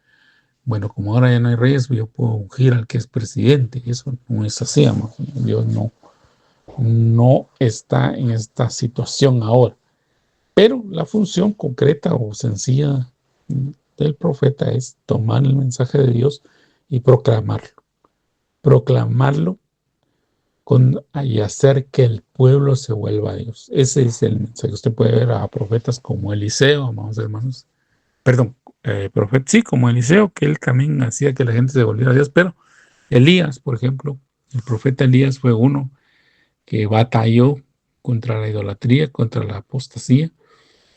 bueno, como ahora ya no hay reyes, yo puedo ungir al que es presidente. Y eso no es así, amados. Dios no está en esta situación ahora. Pero la función concreta o sencilla del profeta es tomar el mensaje de Dios y proclamarlo. Proclamarlo y hacer que el pueblo se vuelva a Dios. Ese es el mensaje. Usted puede ver a profetas como Eliseo, amados hermanos. Perdón, sí, como Eliseo, que él también hacía que la gente se volviera a Dios. Pero Elías, por ejemplo, el profeta Elías fue uno que batalló contra la idolatría, contra la apostasía,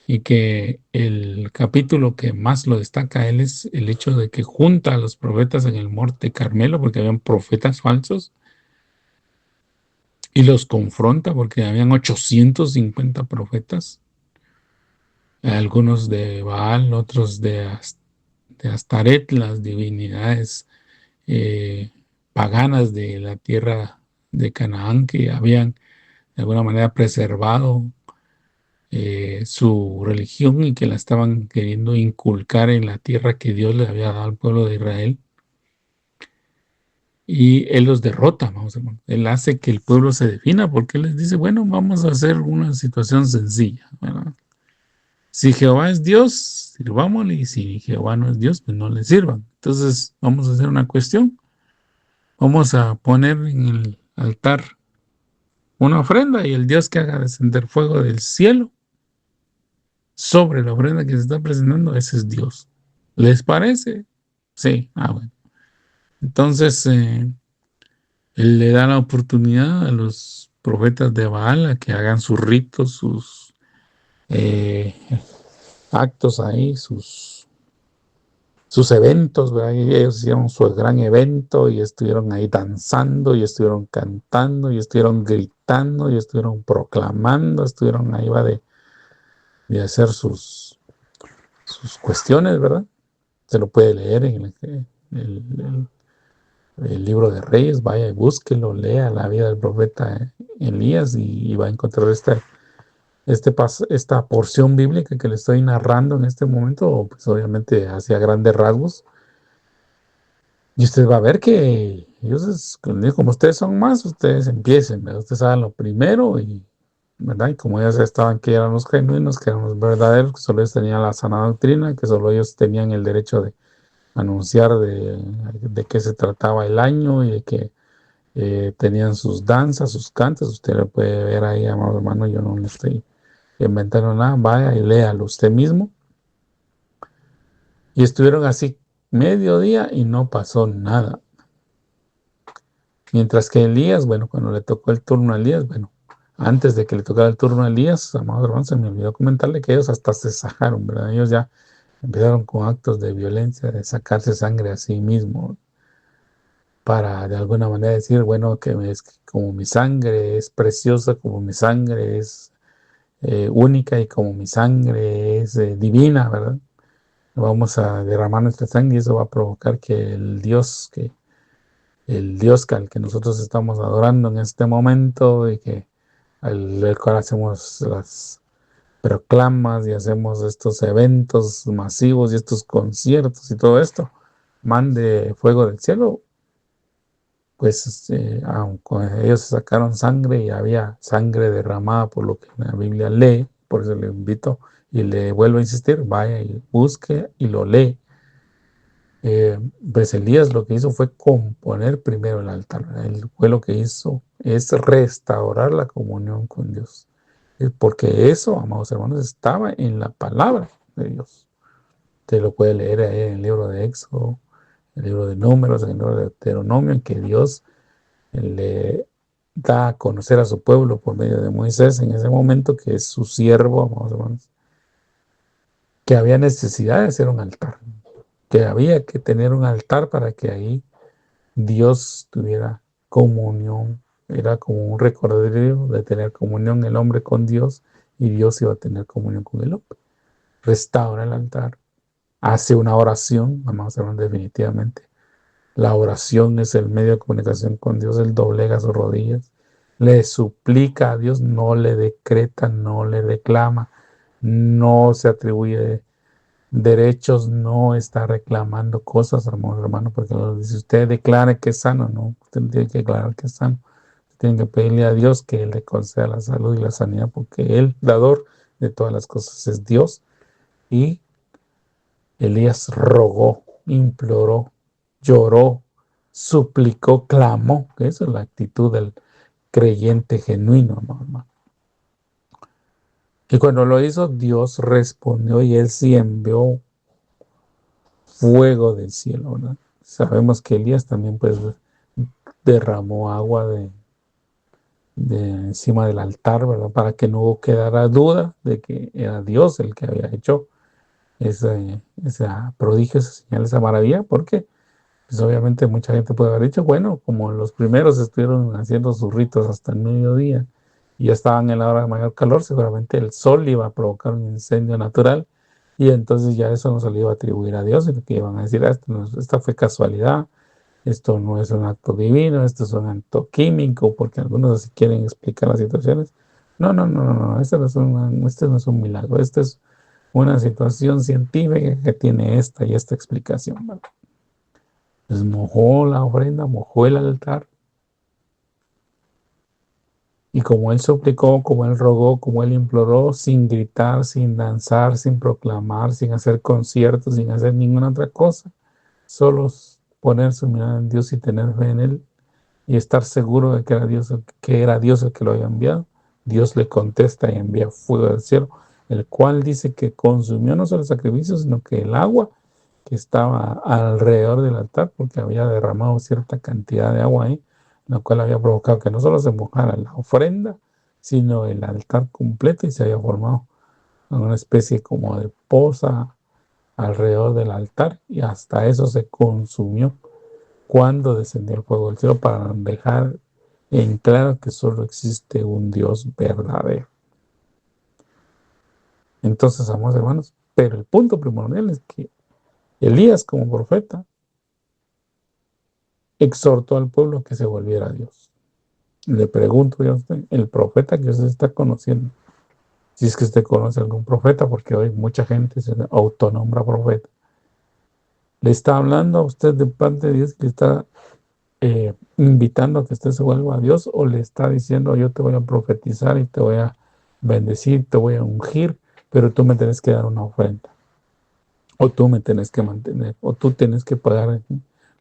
y que el capítulo que más lo destaca él es el hecho de que junta a los profetas en el monte Carmelo, porque habían profetas falsos, y los confronta porque habían 850 profetas, algunos de Baal, otros de Astaret, las divinidades eh, paganas de la tierra de Canaán, que habían de alguna manera preservado su religión y que la estaban queriendo inculcar en la tierra que Dios le había dado al pueblo de Israel. Y Él los derrota, vamos, hermano. Él hace que el pueblo se defina porque Él les dice, bueno, vamos a hacer una situación sencilla, ¿verdad? Si Jehová es Dios, sirvámosle, y si Jehová no es Dios, pues no le sirvan. Entonces, vamos a hacer una cuestión. Vamos a poner en el altar una ofrenda y el Dios que haga descender fuego del cielo sobre la ofrenda que se está presentando, ese es Dios. ¿Les parece? Sí, bueno. Entonces, Él le da la oportunidad a los profetas de Baal a que hagan sus ritos, sus eh, actos ahí, sus eventos, ¿verdad? Y ellos hicieron su gran evento y estuvieron ahí danzando y estuvieron cantando y estuvieron gritando y estuvieron proclamando, estuvieron ahí va de hacer sus cuestiones, ¿verdad? Se lo puede leer en el libro de Reyes, vaya y búsquelo, lea la vida del profeta Elías y va a encontrar esta porción bíblica que le estoy narrando en este momento, pues obviamente hacia grandes rasgos. Y usted va a ver que ellos, como ustedes son más, ustedes empiecen, ¿verdad? Ustedes hagan lo primero ¿verdad? Y como ellos estaban que eran los genuinos, que eran los verdaderos, que solo ellos tenían la sana doctrina, que solo ellos tenían el derecho de anunciar de qué se trataba el año y de que tenían sus danzas, sus cantos. Usted lo puede ver ahí, amado hermano, yo no le estoy inventando nada, vaya y léalo usted mismo. Y estuvieron así medio día y no pasó nada. Mientras que Elías, bueno, cuando le tocó el turno a Elías, bueno, antes de que le tocara el turno a Elías, amado hermano, se me olvidó comentarle que ellos hasta se sacaron, ¿verdad? Ellos ya empezaron con actos de violencia, de sacarse sangre a sí mismos, para de alguna manera decir, bueno, que es como mi sangre es preciosa, como mi sangre es única y como mi sangre es divina, ¿verdad? Vamos a derramar nuestra sangre y eso va a provocar que el Dios al que nosotros estamos adorando en este momento y que al cual hacemos las proclamas y hacemos estos eventos masivos y estos conciertos y todo esto, mande fuego del cielo, pues aunque ellos sacaron sangre y había sangre derramada por lo que la Biblia lee, por eso le invito y le vuelvo a insistir, vaya y busque y lo lee. Pues Elías lo que hizo fue componer primero el altar. Él fue lo que hizo es restaurar la comunión con Dios. Porque eso, amados hermanos, estaba en la palabra de Dios. Usted lo puede leer ahí en el libro de Éxodo, en el libro de Números, en el libro de Deuteronomio, en que Dios le da a conocer a su pueblo por medio de Moisés en ese momento, que es su siervo, amados hermanos, que había necesidad de hacer un altar, que había que tener un altar para que ahí Dios tuviera comunión. Era como un recordatorio de tener comunión el hombre con Dios y Dios iba a tener comunión con el hombre. Restaura el altar, hace una oración, amados hermanos, definitivamente. La oración es el medio de comunicación con Dios. Él doblega sus rodillas, le suplica a Dios, no le decreta, no le reclama, no se atribuye derechos, no está reclamando cosas, hermano, porque si usted declara que es sano, no, usted no tiene que declarar que es sano. Usted tiene que pedirle a Dios que Él le conceda la salud y la sanidad, porque Él, dador de todas las cosas, es Dios. Y Elías rogó, imploró, lloró, suplicó, clamó. Esa es la actitud del creyente genuino, hermano. Y cuando lo hizo, Dios respondió y Él sí envió fuego del cielo, ¿verdad? Sabemos que Elías también pues derramó agua de encima del altar, ¿verdad? Para que no quedara duda de que era Dios el que había hecho esa prodigio, esa señal, esa maravilla, porque Pues obviamente mucha gente puede haber dicho, bueno, como los primeros estuvieron haciendo sus ritos hasta el mediodía y ya estaban en la hora de mayor calor, seguramente el sol iba a provocar un incendio natural y entonces ya eso no se le iba a atribuir a Dios, sino que iban a decir, esta fue casualidad, esto no es un acto divino, esto es un acto químico, porque algunos así quieren explicar las situaciones. No, no, no, no, no, este no es un milagro, esta es una situación científica que tiene esta y esta explicación, ¿vale? Pues mojó la ofrenda, mojó el altar. Y como él suplicó, como él rogó, como él imploró, sin gritar, sin danzar, sin proclamar, sin hacer conciertos, sin hacer ninguna otra cosa, solo poner su mirada en Dios y tener fe en él y estar seguro de que era Dios el que lo había enviado, Dios le contesta y envía fuego del cielo, el cual dice que consumió no solo el sacrificio, sino que el agua que estaba alrededor del altar, porque había derramado cierta cantidad de agua ahí, la cual había provocado que no solo se mojara la ofrenda, sino el altar completo y se había formado una especie como de poza alrededor del altar y hasta eso se consumió cuando descendió el fuego del cielo para dejar en claro que solo existe un Dios verdadero. Entonces, amados hermanos, pero el punto primordial es que Elías como profeta exhortó al pueblo a que se volviera a Dios. Le pregunto yo a usted, el profeta que usted está conociendo, si es que usted conoce algún profeta, porque hoy mucha gente se autonombra profeta, le está hablando a usted de parte de Dios, que le está invitando a que usted se vuelva a Dios, o le está diciendo yo te voy a profetizar y te voy a bendecir, te voy a ungir, pero tú me tienes que dar una ofrenda, o tú me tienes que mantener, o tú tienes que pagar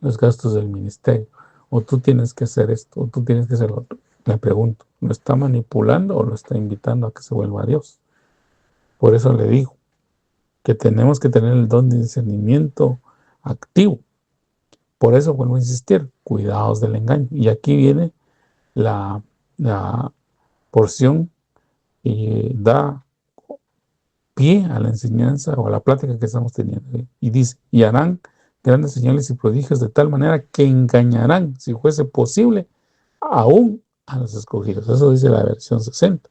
los gastos del ministerio, o tú tienes que hacer esto, o tú tienes que hacer lo otro. Le pregunto, ¿lo está manipulando o lo está invitando a que se vuelva a Dios? Por eso le digo que tenemos que tener el don de discernimiento activo. Por eso vuelvo a insistir, cuidados del engaño. Y aquí viene la, la porción y da pie a la enseñanza o a la plática que estamos teniendo. Y dice, y harán grandes señales y prodigios de tal manera que engañarán, si fuese posible, aún a los escogidos. Eso dice la versión 60.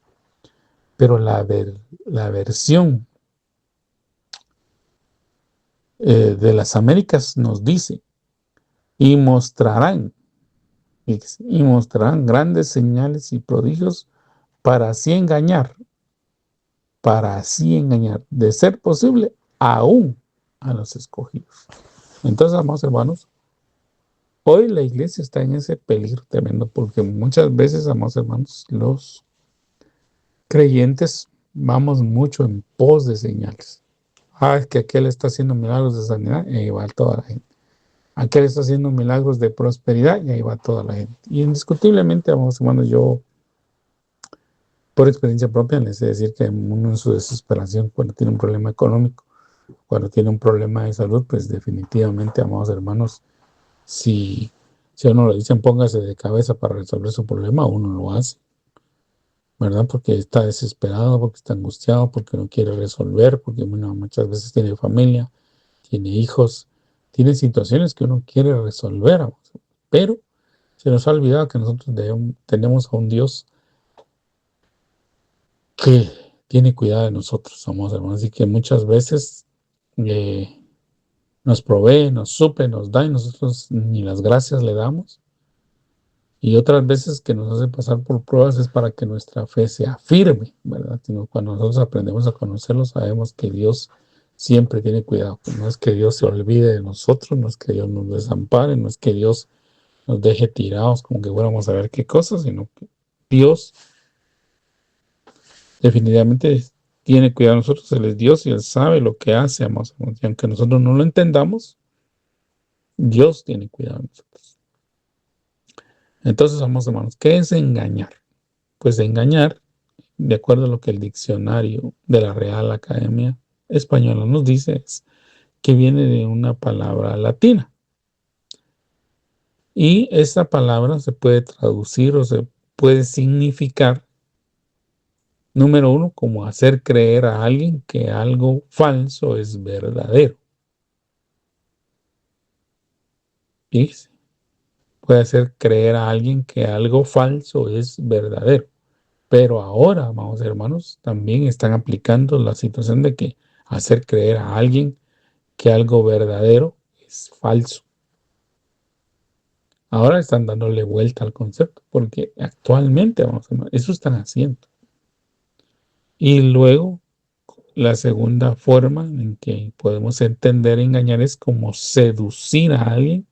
Pero la versión de las Américas nos dice, y mostrarán, y mostrarán grandes señales y prodigios para así engañar, de ser posible, aún a los escogidos. Entonces, amados hermanos, hoy la iglesia está en ese peligro tremendo porque muchas veces, amados hermanos, los creyentes vamos mucho en pos de señales. Es que aquel está haciendo milagros de sanidad y ahí va toda la gente. Aquel está haciendo milagros de prosperidad y ahí va toda la gente. Y indiscutiblemente, amados hermanos, yo por experiencia propia les sé decir que uno en su desesperación cuando tiene un problema económico, cuando tiene un problema de salud, pues definitivamente, amados hermanos, si a uno le dicen póngase de cabeza para resolver su problema, uno lo hace, ¿verdad? Porque está desesperado, porque está angustiado, porque no quiere resolver, porque bueno, muchas veces tiene familia, tiene hijos, tiene situaciones que uno quiere resolver, pero se nos ha olvidado que nosotros tenemos a un Dios que tiene cuidado de nosotros, amados hermanos, así que muchas veces nos provee, nos suple, nos da y nosotros ni las gracias le damos. Y otras veces que nos hace pasar por pruebas es para que nuestra fe sea firme, ¿verdad? Sino cuando nosotros aprendemos a conocerlo, sabemos que Dios siempre tiene cuidado. No es que Dios se olvide de nosotros, no es que Dios nos desampare, no es que Dios nos deje tirados como que fuéramos a ver qué cosas, sino que Dios definitivamente tiene cuidado de nosotros. Él es Dios y Él sabe lo que hace, amados. Y aunque nosotros no lo entendamos, Dios tiene cuidado de nosotros. Entonces, amados hermanos, ¿qué es engañar? Pues engañar, de acuerdo a lo que el diccionario de la Real Academia Española nos dice, es que viene de una palabra latina. Y esa palabra se puede traducir o se puede significar, número uno, como hacer creer a alguien que algo falso es verdadero. Fíjese, puede hacer creer a alguien que algo falso es verdadero. Pero ahora, amados hermanos, también están aplicando la situación de que hacer creer a alguien que algo verdadero es falso. Ahora están dándole vuelta al concepto, porque actualmente, vamos a ver, eso están haciendo. Y luego, la segunda forma en que podemos entender engañar es como seducir a alguien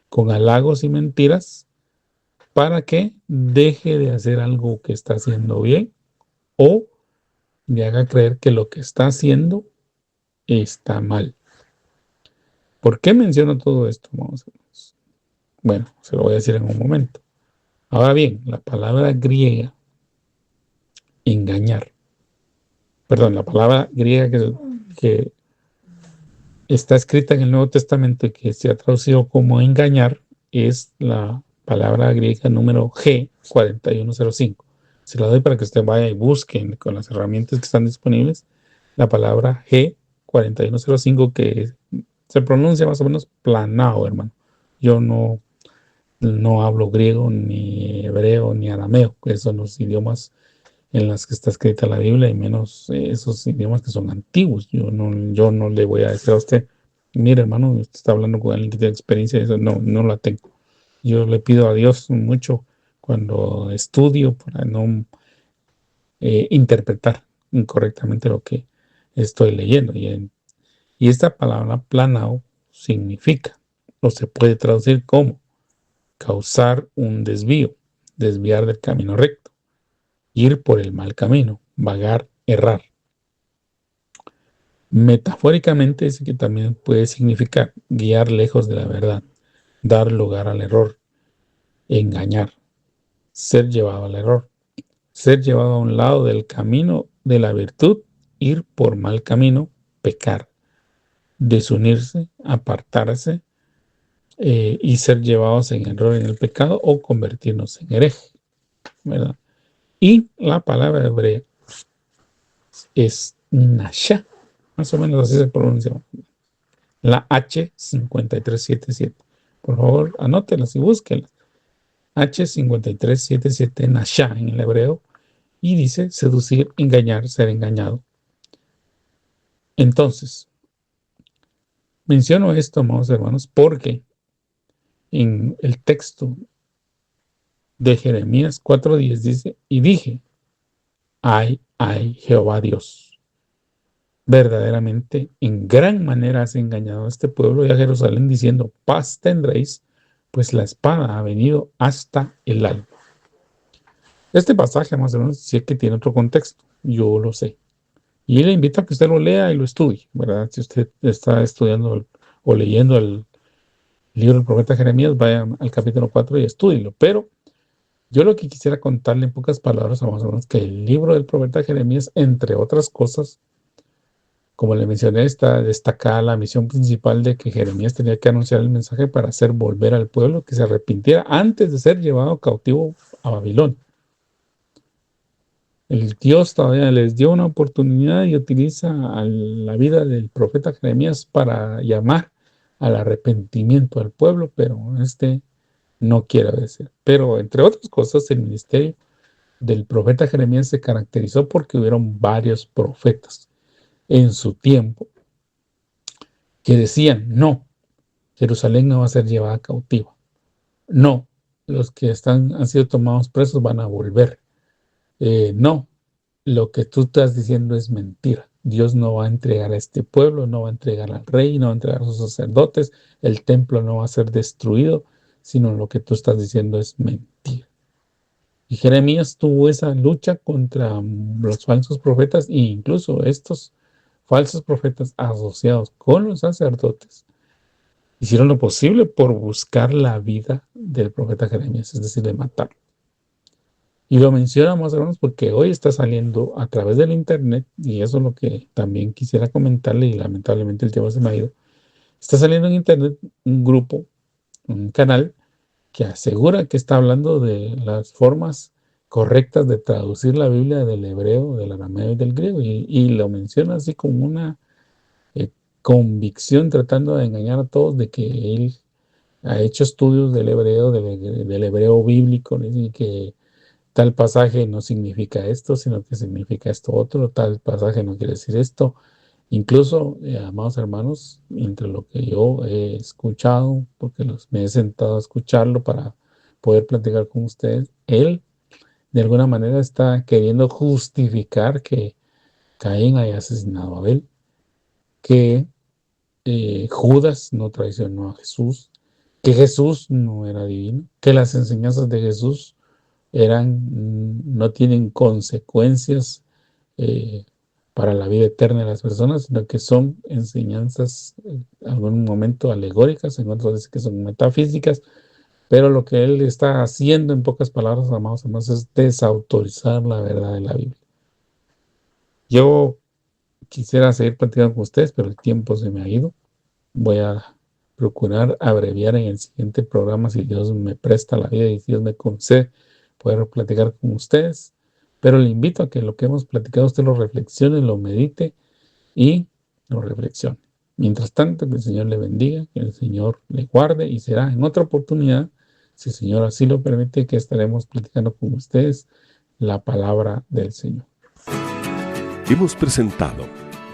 con halagos y mentiras para que deje de hacer algo que está haciendo bien o le haga creer que lo que está haciendo está mal. ¿Por qué menciono todo esto? Vamos a ver. Bueno, se lo voy a decir en un momento. Ahora bien, la palabra griega engañar, perdón, la palabra griega que está escrita en el Nuevo Testamento y que se ha traducido como engañar es la palabra griega número G4105. Se la doy para que usted vaya y busque con las herramientas que están disponibles la palabra G4105 que se pronuncia más o menos planao, hermano. Yo no hablo griego, ni hebreo, ni arameo, que son los idiomas en los que está escrita la Biblia, y menos esos idiomas que son antiguos. Yo no le voy a decir a usted, mire hermano, usted está hablando con alguien que tiene experiencia, eso no la tengo. Yo le pido a Dios mucho cuando estudio para no interpretar incorrectamente lo que estoy leyendo. Y esta palabra planao significa, o se puede traducir como causar un desvío, desviar del camino recto, ir por el mal camino, vagar, errar. Metafóricamente dice que también puede significar guiar lejos de la verdad, dar lugar al error, engañar, ser llevado al error, ser llevado a un lado del camino de la virtud, ir por mal camino, pecar, desunirse, apartarse y ser llevados en error en el pecado o convertirnos en hereje, ¿verdad? Y la palabra hebrea es nasha, más o menos así se pronuncia, la H5377. Por favor, anótelas y búsquelas. H5377 nasha en el hebreo, y dice seducir, engañar, ser engañado. Entonces, menciono esto, amados hermanos, porque en el texto de Jeremías 4:10 dice, y dije, ay, Jehová Dios, verdaderamente en gran manera has engañado a este pueblo y a Jerusalén, diciendo, paz tendréis, pues la espada ha venido hasta el alba. Este pasaje, más o menos, sí que tiene otro contexto, yo lo sé. Y le invito a que usted lo lea y lo estudie, ¿verdad? Si usted está estudiando o leyendo el libro del profeta Jeremías, vaya al capítulo 4 y estúdielo. Pero yo lo que quisiera contarle en pocas palabras, más o menos, que el libro del profeta Jeremías, entre otras cosas, como le mencioné, está destacada la misión principal de que Jeremías tenía que anunciar el mensaje para hacer volver al pueblo que se arrepintiera antes de ser llevado cautivo a Babilonia. El Dios todavía les dio una oportunidad y utiliza a la vida del profeta Jeremías para llamar al arrepentimiento al pueblo, pero no quiere obedecer. Pero entre otras cosas, el ministerio del profeta Jeremías se caracterizó porque hubieron varios profetas en su tiempo que decían, no, Jerusalén no va a ser llevada cautiva. No, los que han sido tomados presos van a volver. No, lo que tú estás diciendo es mentira. Dios no va a entregar a este pueblo, no va a entregar al rey, no va a entregar a sus sacerdotes, el templo no va a ser destruido, sino lo que tú estás diciendo es mentira. Y Jeremías tuvo esa lucha contra los falsos profetas, e incluso estos falsos profetas asociados con los sacerdotes hicieron lo posible por buscar la vida del profeta Jeremías, es decir, de matarlo. Y lo mencionamos, hermanos, porque hoy está saliendo a través del internet, y eso es lo que también quisiera comentarle, y lamentablemente el tiempo se me ha ido. Está saliendo en internet un grupo, un canal, que asegura que está hablando de las formas correctas de traducir la Biblia del hebreo, del arameo y del griego, y lo menciona así como una convicción, tratando de engañar a todos de que él ha hecho estudios del hebreo, del hebreo bíblico, y que tal pasaje no significa esto, sino que significa esto otro, tal pasaje no quiere decir esto. Incluso, amados hermanos, entre lo que yo he escuchado, porque me he sentado a escucharlo para poder platicar con ustedes, él de alguna manera está queriendo justificar que Caín haya asesinado a Abel, que Judas no traicionó a Jesús, que Jesús no era divino, que las enseñanzas de Jesús no tienen consecuencias eh, para la vida eterna de las personas, sino que son enseñanzas en algún momento alegóricas, en otros dicen que son metafísicas, pero lo que él está haciendo, en pocas palabras, amados hermanos, es desautorizar la verdad de la Biblia. Yo quisiera seguir platicando con ustedes, pero el tiempo se me ha ido. Voy a procurar abreviar en el siguiente programa si Dios me presta la vida y si Dios me concede poder platicar con ustedes. Pero le invito a que lo que hemos platicado usted lo reflexione, lo medite y lo reflexione. Mientras tanto, que el Señor le bendiga, que el Señor le guarde y será en otra oportunidad, si el Señor así lo permite, que estaremos platicando con ustedes la palabra del Señor. Hemos presentado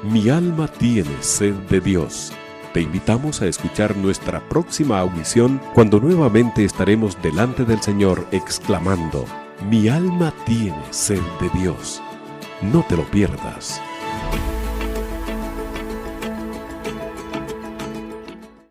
Mi alma tiene sed de Dios. Te invitamos a escuchar nuestra próxima audición cuando nuevamente estaremos delante del Señor exclamando: Mi alma tiene sed de Dios. No te lo pierdas.